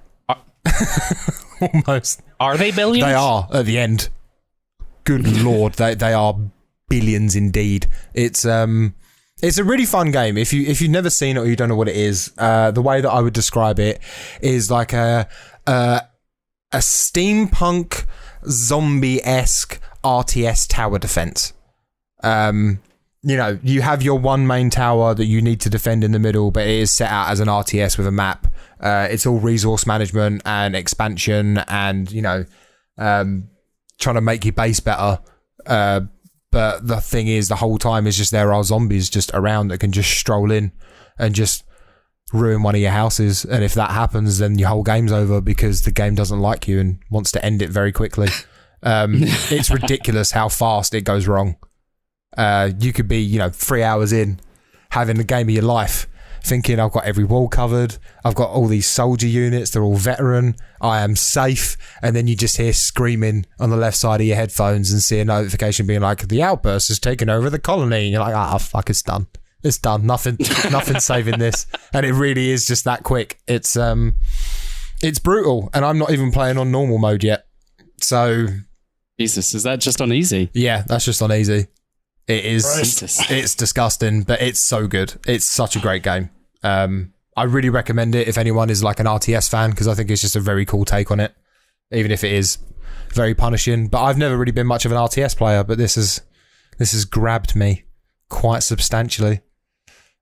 Speaker 4: Almost.
Speaker 5: Are they billions?
Speaker 4: They are at the end. Good lord, they are billions indeed. It's a really fun game. If you've never seen it or you don't know what it is, the way that I would describe it is like a steampunk zombie-esque RTS tower defense. You have your one main tower that you need to defend in the middle, but it is set out as an RTS with a map. It's all resource management and expansion and, trying to make your base better. But the thing is, the whole time is just there are zombies just around that can just stroll in and just ruin one of your houses. And if that happens, then your whole game's over because the game doesn't like you and wants to end it very quickly. It's ridiculous how fast it goes wrong. You could be, 3 hours in, having the game of your life, thinking I've got every wall covered, I've got all these soldier units, they're all veteran, I am safe, and then you just hear screaming on the left side of your headphones and see a notification being like, the outburst has taken over the colony, and you're like, fuck, it's done. It's done. Nothing saving this. And it really is just that quick. It's brutal, and I'm not even playing on normal mode yet. So
Speaker 1: Jesus, is that just on easy?
Speaker 4: yeah, that's just on easy. It is.
Speaker 1: Jesus.
Speaker 4: It's disgusting, but it's so good. It's such a great game. I really recommend it if anyone is like an RTS fan, because I think it's just a very cool take on it, even if it is very punishing. But I've never really been much of an RTS player, but this has grabbed me quite substantially.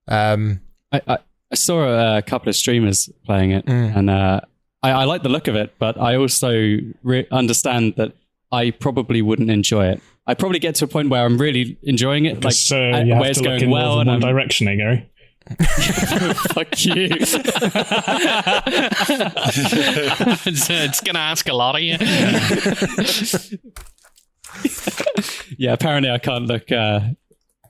Speaker 1: I saw a couple of streamers playing it, and I like the look of it, but I also understand that I probably wouldn't enjoy it. I probably get to a point where I'm really enjoying it, like
Speaker 2: So you
Speaker 1: where
Speaker 2: have
Speaker 1: it's
Speaker 2: to look
Speaker 1: going
Speaker 2: in
Speaker 1: well,
Speaker 2: more
Speaker 1: and
Speaker 2: than one
Speaker 1: I'm
Speaker 2: direction, Gary.
Speaker 1: fuck you.
Speaker 5: It's gonna ask a lot of you.
Speaker 1: Yeah, apparently I can't look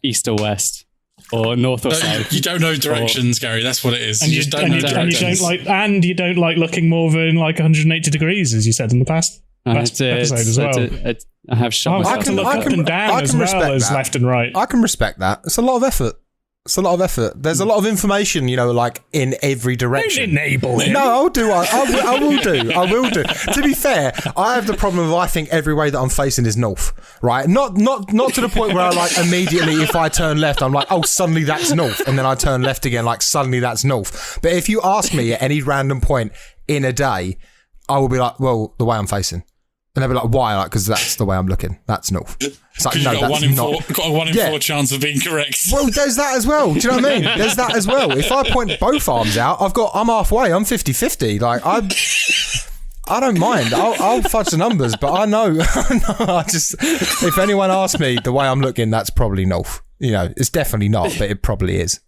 Speaker 1: east or west or north or south.
Speaker 6: You don't know directions, Gary. That's what it is.
Speaker 2: And
Speaker 6: You just don't know directions.
Speaker 2: you don't like looking more than like 180 degrees, as you said in the past episode as well.
Speaker 1: I have shot
Speaker 2: I have
Speaker 1: myself.
Speaker 2: to look up and down as well as left and right.
Speaker 4: I can respect that. It's a lot of effort. There's a lot of information, like in every
Speaker 2: Don't
Speaker 4: direction.
Speaker 2: enable him.
Speaker 4: No, I will do. I will do. To be fair, I have the problem of I think every way that I'm facing is north, right? Not to the point where I like immediately if I turn left, I'm like, oh, suddenly that's north, and then I turn left again, like suddenly that's north. But if you ask me at any random point in a day, I will be like, well, the way I'm facing. And they'll be like, why? Like, because that's the way I'm looking. That's north. It's like, no,
Speaker 6: You've got
Speaker 4: that's not.
Speaker 6: got a 1 in
Speaker 4: Yeah.
Speaker 6: 4 chance of being correct.
Speaker 4: Well, there's that as well. Do you know what I mean? There's that as well. If I point both arms out, I'm halfway. I'm 50-50. Like, I don't mind. I'll fudge the numbers, but I know. If anyone asks me the way I'm looking, that's probably north. It's definitely not, but it probably is.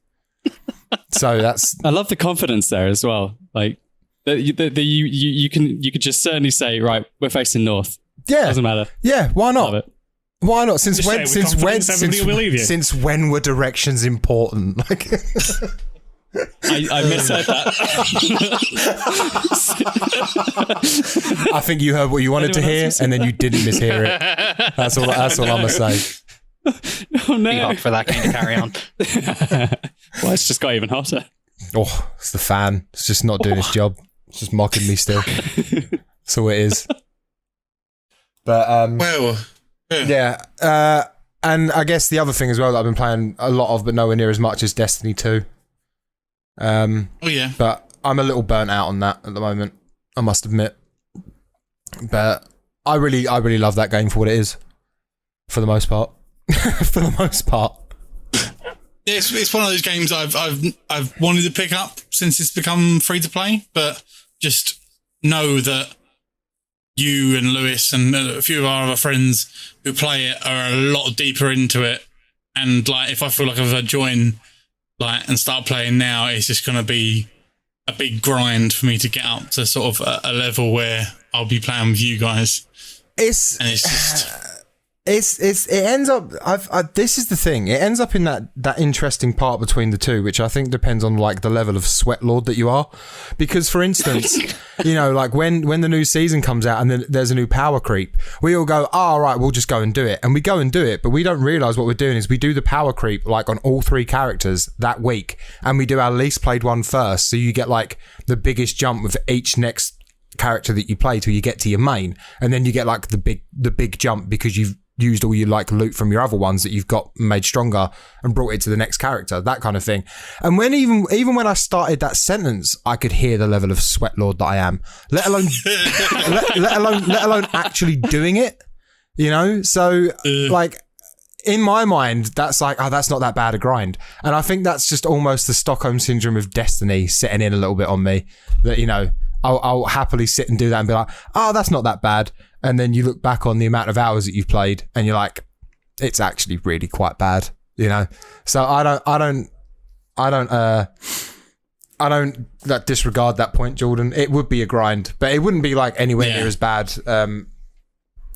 Speaker 4: So that's.
Speaker 1: I love the confidence there as well. Like you could just certainly say, right, we're facing north.
Speaker 4: Yeah.
Speaker 1: Doesn't matter.
Speaker 4: Yeah, why not?
Speaker 1: Love it.
Speaker 4: Why not? Since
Speaker 2: Just
Speaker 4: when?
Speaker 2: say it with confidence, everybody will believe you.
Speaker 4: Since when were directions important? Like,
Speaker 1: I misheard that.
Speaker 4: I think you heard what you wanted to
Speaker 1: Anyone
Speaker 4: hear,
Speaker 1: else
Speaker 4: and then you didn't mishear it. That's all I'm gonna say.
Speaker 1: Oh
Speaker 5: Be
Speaker 1: no!
Speaker 5: hot for that kind of carry on.
Speaker 1: Well, it's just got even hotter.
Speaker 4: Oh, it's the fan. It's just not doing its job. It's just mocking me still. That's all it is. But
Speaker 6: Well,
Speaker 4: yeah. And I guess the other thing as well that I've been playing a lot of, but nowhere near as much, is Destiny 2.
Speaker 6: oh yeah.
Speaker 4: But I'm a little burnt out on that at the moment, I must admit. But I really love that game for what it is, for the most part. For the most part.
Speaker 6: It's one of those games I've wanted to pick up since it's become free to play, but just know that you and Lewis and a few of our other friends who play it are a lot deeper into it. And like, if I feel like if I join and start playing now, it's just going to be a big grind for me to get up to sort of a level where I'll be playing with you guys.
Speaker 4: It's
Speaker 6: just
Speaker 4: it ends up. This is the thing. It ends up in that interesting part between the two, which I think depends on like the level of sweat lord that you are. Because, for instance, you know, like when the new season comes out and then there's a new power creep, we all go, "Oh, all right, we'll just go and do it," and we go and do it, but we don't realize what we're doing is we do the power creep like on all 3 characters that week, and we do our least played one first, so you get like the biggest jump with each next character that you play till you get to your main, and then you get like the big jump because you've used all your like loot from your other ones that you've got made stronger and brought it to the next character, that kind of thing. And when even when I started that sentence, I could hear the level of sweat lord that I am, let alone let alone actually doing it, you know. So like in my mind, that's like, oh, that's not that bad a grind. And I think that's just almost the Stockholm syndrome of Destiny setting in a little bit on me, that, you know, I'll happily sit and do that and be like, oh, that's not that bad. And then you look back on the amount of hours that you've played and you're like, it's actually really quite bad, you know? So I don't like, disregard that point, Jordan. It would be a grind, but it wouldn't be like anywhere near as bad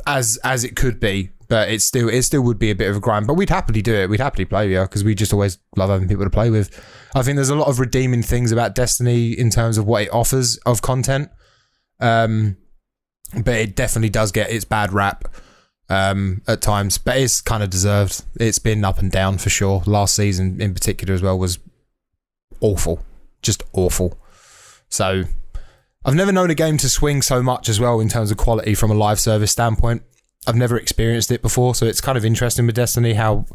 Speaker 4: as it could be. But it still would be a bit of a grind. But we'd happily do it. We'd happily play with you because we just always love having people to play with. I think there's a lot of redeeming things about Destiny in terms of what it offers of content. But it definitely does get its bad rap at times. But it's kind of deserved. It's been up and down for sure. Last season in particular as well was awful. Just awful. So I've never known a game to swing so much as well in terms of quality from a live service standpoint. I've never experienced it before, so it's kind of interesting with Destiny how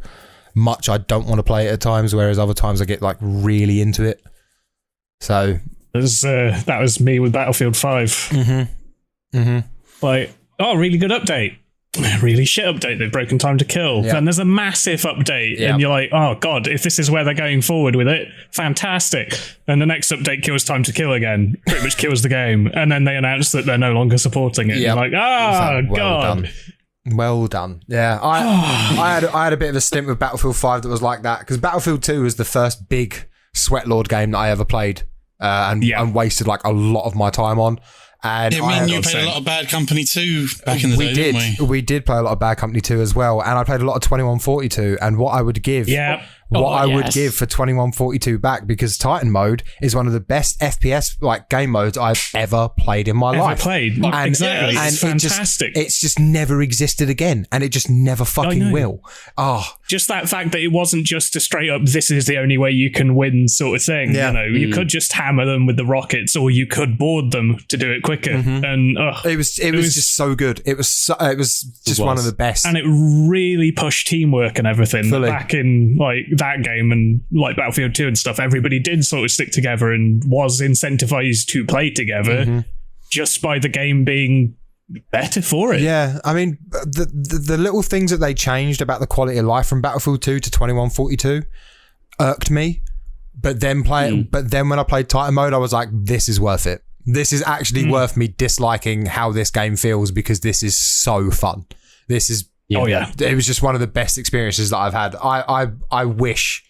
Speaker 4: much I don't want to play it at times, whereas other times I get like really into it. So
Speaker 2: that was me with Battlefield 5.
Speaker 4: Mm-hmm. Mm-hmm.
Speaker 2: Like, oh, really good update. Really shit update. They've broken time to kill.
Speaker 4: Yep.
Speaker 2: Then there's a massive update, and you're like, oh god, if this is where they're going forward with it, fantastic. Then the next update kills time to kill again, pretty much kills the game, and then they announce that they're no longer supporting it. Yep. You're like,
Speaker 4: well
Speaker 2: god.
Speaker 4: Done. Well done. Yeah, I had a bit of a stint with Battlefield 5 that was like that, because Battlefield 2 was the first big sweatlord game that I ever played, and wasted like a lot of my time on. And
Speaker 6: you played a lot of Bad Company 2 back in the day, didn't we?
Speaker 4: We did play a lot of Bad Company 2 as well, and I played a lot of 2142. And what I would give, would give for 2142 back, because Titan mode is one of the best FPS like game modes I've ever played in my life.
Speaker 2: Exactly,
Speaker 4: and
Speaker 2: it's fantastic.
Speaker 4: It's just never existed again, and it just never fucking will.
Speaker 2: Just that fact that it wasn't just a straight up, this is the only way you can win sort of thing.
Speaker 4: Yeah.
Speaker 2: You know, you could just hammer them with the rockets, or you could board them to do it quicker.
Speaker 4: Mm-hmm.
Speaker 2: And
Speaker 4: it was just so good. It was just one of the best,
Speaker 2: and it really pushed teamwork and everything.
Speaker 4: Fully.
Speaker 2: Back in like that game and like Battlefield 2 and stuff, everybody did sort of stick together and was incentivized to play together just by the game being better for it.
Speaker 4: Yeah, I mean, the little things that they changed about the quality of life from Battlefield 2 to 2142 irked me. But then when I played Titan mode, I was like, this is worth it. This is actually worth me disliking how this game feels, because this is so fun. This is it was just one of the best experiences that I've had. I wish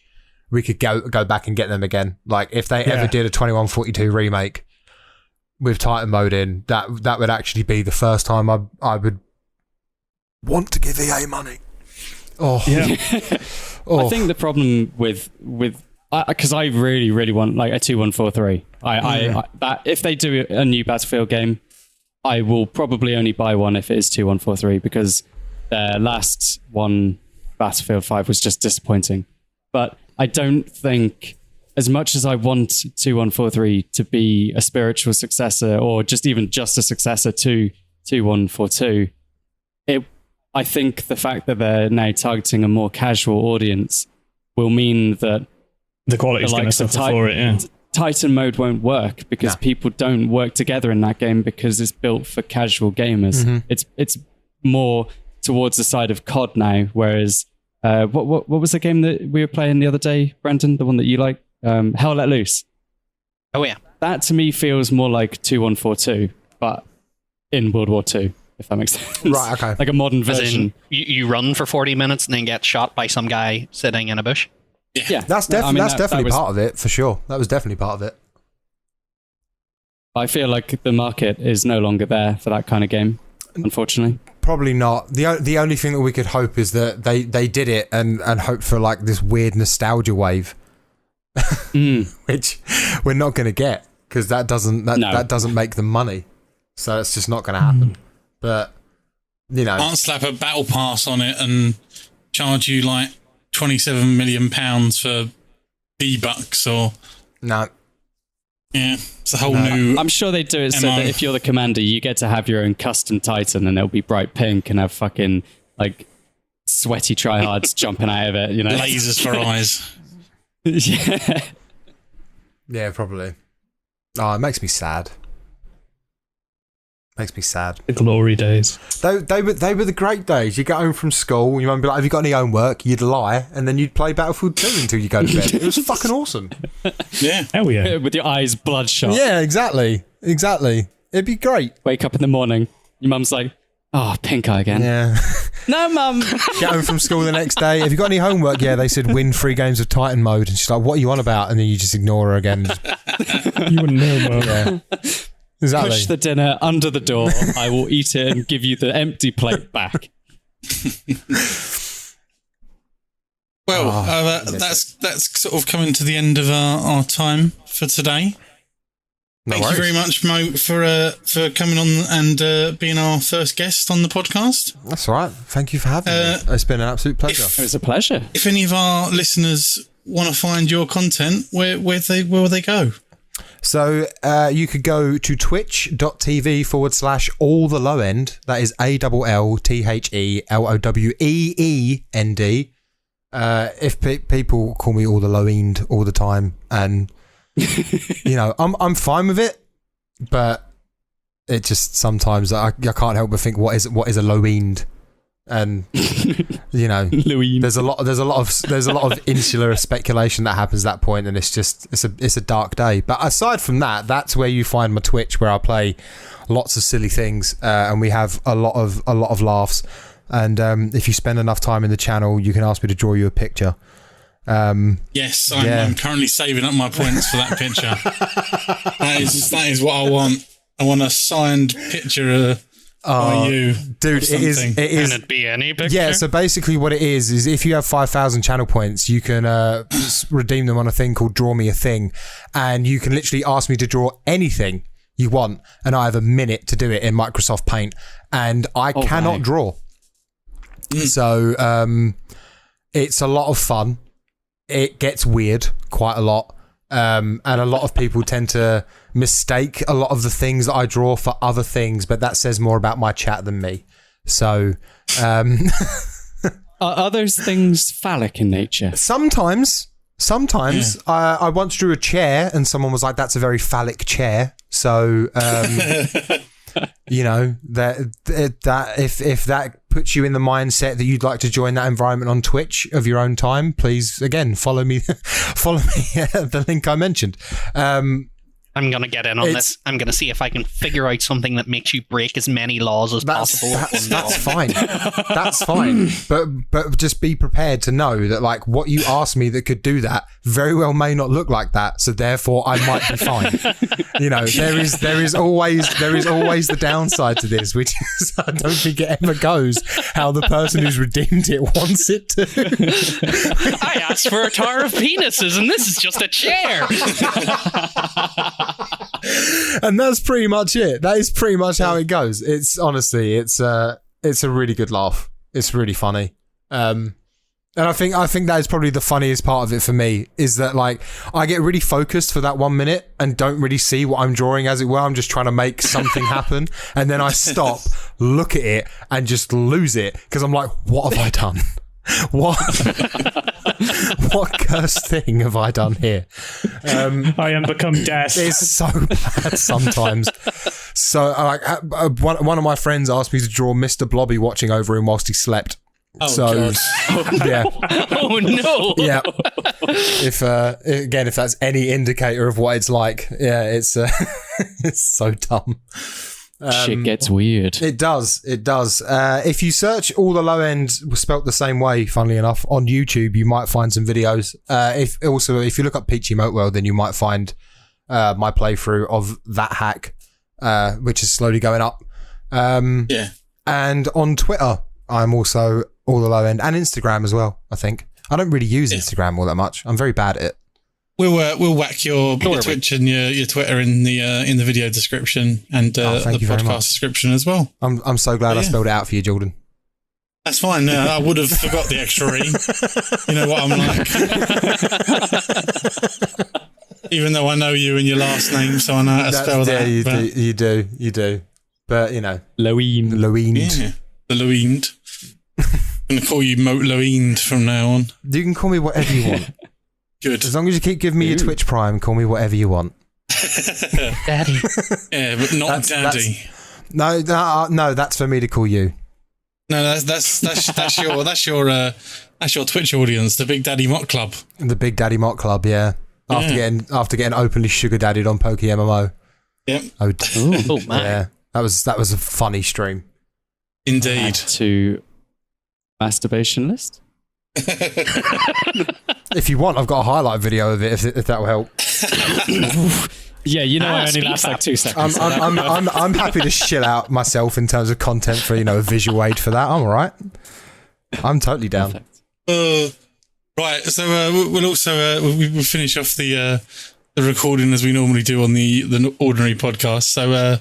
Speaker 4: we could go back and get them again. Like if they ever did a 2142 remake with Titan mode in, that would actually be the first time I would want to give EA money. Oh,
Speaker 2: Yeah.
Speaker 1: I think the problem with because I really, really want like a 2143. I that if they do a new Battlefield game, I will probably only buy one if it is 2143 because their last one, Battlefield 5, was just disappointing. But I don't think, as much as I want 2143 to be a spiritual successor or just a successor to 2142, I think the fact that they're now targeting a more casual audience will mean that
Speaker 2: The quality's going to suffer for it, yeah.
Speaker 1: Titan mode won't work because people don't work together in that game because it's built for casual gamers. It's more towards the side of COD now, whereas what was the game that we were playing the other day, Brendan? The one that you like? Hell Let Loose.
Speaker 5: Oh, yeah.
Speaker 1: That to me feels more like 2142, but in World War II, if that makes sense.
Speaker 4: Right, okay.
Speaker 1: Like a modern
Speaker 5: As
Speaker 1: version.
Speaker 5: in, you run for 40 minutes and then get shot by some guy sitting in a bush.
Speaker 1: Yeah,
Speaker 4: That's definitely part of it, for sure. That was definitely part of it.
Speaker 1: I feel like the market is no longer there for that kind of game, unfortunately.
Speaker 4: Probably not. The only thing that we could hope is that they did it and hoped for like this weird nostalgia wave, which we're not going to get because that doesn't make them money. So it's just not going to happen. But you know,
Speaker 6: Can't slap a battle pass on it and charge you like £27 million for V-Bucks or
Speaker 4: no.
Speaker 6: Yeah, it's a whole new.
Speaker 1: I'm sure they do it so that if you're the commander, you get to have your own custom Titan, and it'll be bright pink and have fucking like sweaty tryhards jumping out of it. You know,
Speaker 6: lasers for eyes.
Speaker 1: Yeah,
Speaker 4: Yeah, probably. Oh, it makes me sad. Makes me sad.
Speaker 2: The glory days.
Speaker 4: They were the great days. You get home from school, your mum would be like, "Have you got any homework?" You'd lie, and then you'd play Battlefield 2 until you go to bed. It was fucking awesome.
Speaker 6: Yeah.
Speaker 2: Hell yeah.
Speaker 1: with your eyes bloodshot.
Speaker 4: Yeah, exactly. It'd be great.
Speaker 1: Wake up in the morning, your mum's like, "Oh, pink eye again."
Speaker 4: Yeah.
Speaker 1: No, mum.
Speaker 4: Get home from school the next day. Have you got any homework? Yeah, they said win 3 games of Titan mode, and she's like, "What are you on about?" And then you just ignore her again.
Speaker 2: You wouldn't know, Mum.
Speaker 4: Yeah. Exactly.
Speaker 1: Push the dinner under the door. I will eat it and give you the empty plate back.
Speaker 6: Well, that's sort of coming to the end of our time for today. Thank you very much, Moat, for coming on and being our first guest on the podcast.
Speaker 4: That's all right. Thank you for having me. It's been an absolute pleasure.
Speaker 1: It was a pleasure.
Speaker 6: If any of our listeners want to find your content, where will they go?
Speaker 4: So you could go to twitch.tv/alltheloweend. That is ALLTHELOWEEEND. If people call me all the Loweend all the time, and you know, I'm fine with it, but it just sometimes I can't help but think what is a Loweend, and you know, there's a lot of insular speculation that happens at that point, and it's a dark day. But aside from that, that's where you find my Twitch, where I play lots of silly things, and we have a lot of laughs. And if you spend enough time in the channel, you can ask me to draw you a picture.
Speaker 6: Yes, I'm currently saving up my points for that picture. that is what I want. I want a signed picture by you,
Speaker 4: dude. It is.
Speaker 5: Can it be any picture?
Speaker 4: Yeah. So basically, what it is if you have 5,000 channel points, you can redeem them on a thing called Draw Me a Thing, and you can literally ask me to draw anything you want, and I have a minute to do it in Microsoft Paint, and I cannot draw. So it's a lot of fun. It gets weird quite a lot, and a lot of people tend to mistake a lot of the things that I draw for other things, but that says more about my chat than me. So
Speaker 1: Are those things phallic in nature?
Speaker 4: sometimes I once drew a chair and someone was like, "That's a very phallic chair." So you know, that if that puts you in the mindset that you'd like to join that environment on Twitch of your own time, please again follow me the link I mentioned.
Speaker 5: And I'm going to get in on this. I'm going to see if I can figure out something that makes you break as many laws as possible.
Speaker 4: That's fine. That's fine. But just be prepared to know that, like, what you asked me that could do that very well may not look like that. So therefore, I might be fine. You know, there is always the downside to this, which is I don't think it ever goes how the person who's redeemed it wants it to.
Speaker 5: I asked for a tower of penises, and this is just a chair.
Speaker 4: And that's pretty much it. That is pretty much how it goes. It's honestly, it's a really good laugh. It's really funny. And I think that is probably the funniest part of it for me, is that, like, I get really focused for that 1 minute and don't really see what I'm drawing, as it were. I'm just trying to make something happen. And then I stop, look at it, and just lose it, because I'm like, what have I done? What cursed thing have I done here?
Speaker 2: I am become death.
Speaker 4: It's so bad sometimes. So, like, one of my friends asked me to draw Mr. Blobby watching over him whilst he slept.
Speaker 6: Oh,
Speaker 4: so,
Speaker 6: God.
Speaker 4: Yeah.
Speaker 5: Oh, no.
Speaker 4: Yeah. If that's any indicator of what it's like, yeah, it's it's so dumb.
Speaker 1: Shit gets weird.
Speaker 4: It does. If you search All the Low End spelt the same way, funnily enough, on YouTube, you might find some videos. If you look up Peachy Moat World, then you might find my playthrough of that hack, which is slowly going up.
Speaker 6: Yeah.
Speaker 4: And on Twitter, I'm also All the Low End, and Instagram as well, I think. I don't really use Instagram all that much. I'm very bad at it.
Speaker 6: We'll whack your Twitch and your Twitter in the video description and the podcast description as well.
Speaker 4: I'm so glad I spelled it out for you, Jordan.
Speaker 6: That's fine. I would have forgot the extra E. You know what I'm like. Even though I know you and your last name, so I know how to spell that.
Speaker 4: Yeah, you do. But, you know.
Speaker 1: Loweend.
Speaker 6: Yeah, the Loweend. I'm going to call you Moat Loweend from now on.
Speaker 4: You can call me whatever you want.
Speaker 6: Good.
Speaker 4: As long as you keep giving me your Twitch Prime, call me whatever you want.
Speaker 5: Daddy.
Speaker 6: Yeah, but not Daddy.
Speaker 4: No, that's for me to call you.
Speaker 6: No, that's your Twitch audience, the Big Daddy Mock Club.
Speaker 4: The Big Daddy Mock Club, yeah. After getting openly sugar daddied on Poke MMO.
Speaker 6: Yep.
Speaker 4: Oh
Speaker 5: man.
Speaker 4: Yeah. That was a funny stream.
Speaker 6: Indeed.
Speaker 1: Add to masturbation list.
Speaker 4: If you want, I've got a highlight video of it. If that will help.
Speaker 1: Yeah, you know, I only last like 2 seconds.
Speaker 4: I'm happy to shit out myself in terms of content for, you know, a visual aid for that. I'm all right. I'm totally down.
Speaker 6: Right, so we'll also we'll finish off the recording as we normally do on the ordinary podcast. So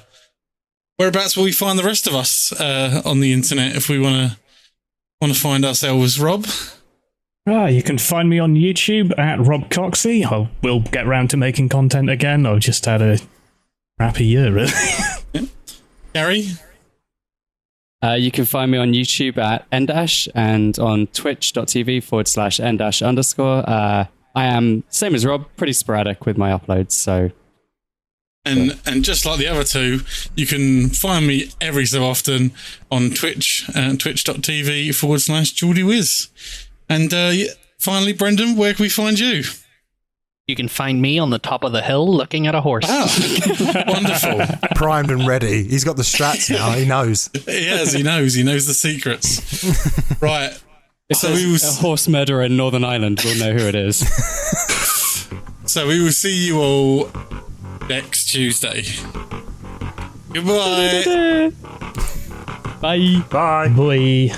Speaker 6: whereabouts will we find the rest of us on the internet if we want to find ourselves, Rob?
Speaker 2: You can find me on YouTube at Rob Coxey. I will get round to making content again. I've just had a crappy year, really.
Speaker 6: Gary?
Speaker 1: You can find me on YouTube at Endash and on twitch.tv/Endash_. I am, same as Rob, pretty sporadic with my uploads, so...
Speaker 6: And just like the other two, you can find me every so often on Twitch, twitch.tv/GeordieWiz. And finally, Brendan, where can we find you?
Speaker 5: You can find me on the top of the hill looking at a horse.
Speaker 6: Oh, wonderful.
Speaker 4: Primed and ready. He's got the strats now. He knows.
Speaker 6: He knows the secrets. Right.
Speaker 1: If so a horse murderer in Northern Ireland, we'll know who it is.
Speaker 6: So we will see you all next Tuesday. Goodbye.
Speaker 1: Bye.
Speaker 2: Bye. Bye.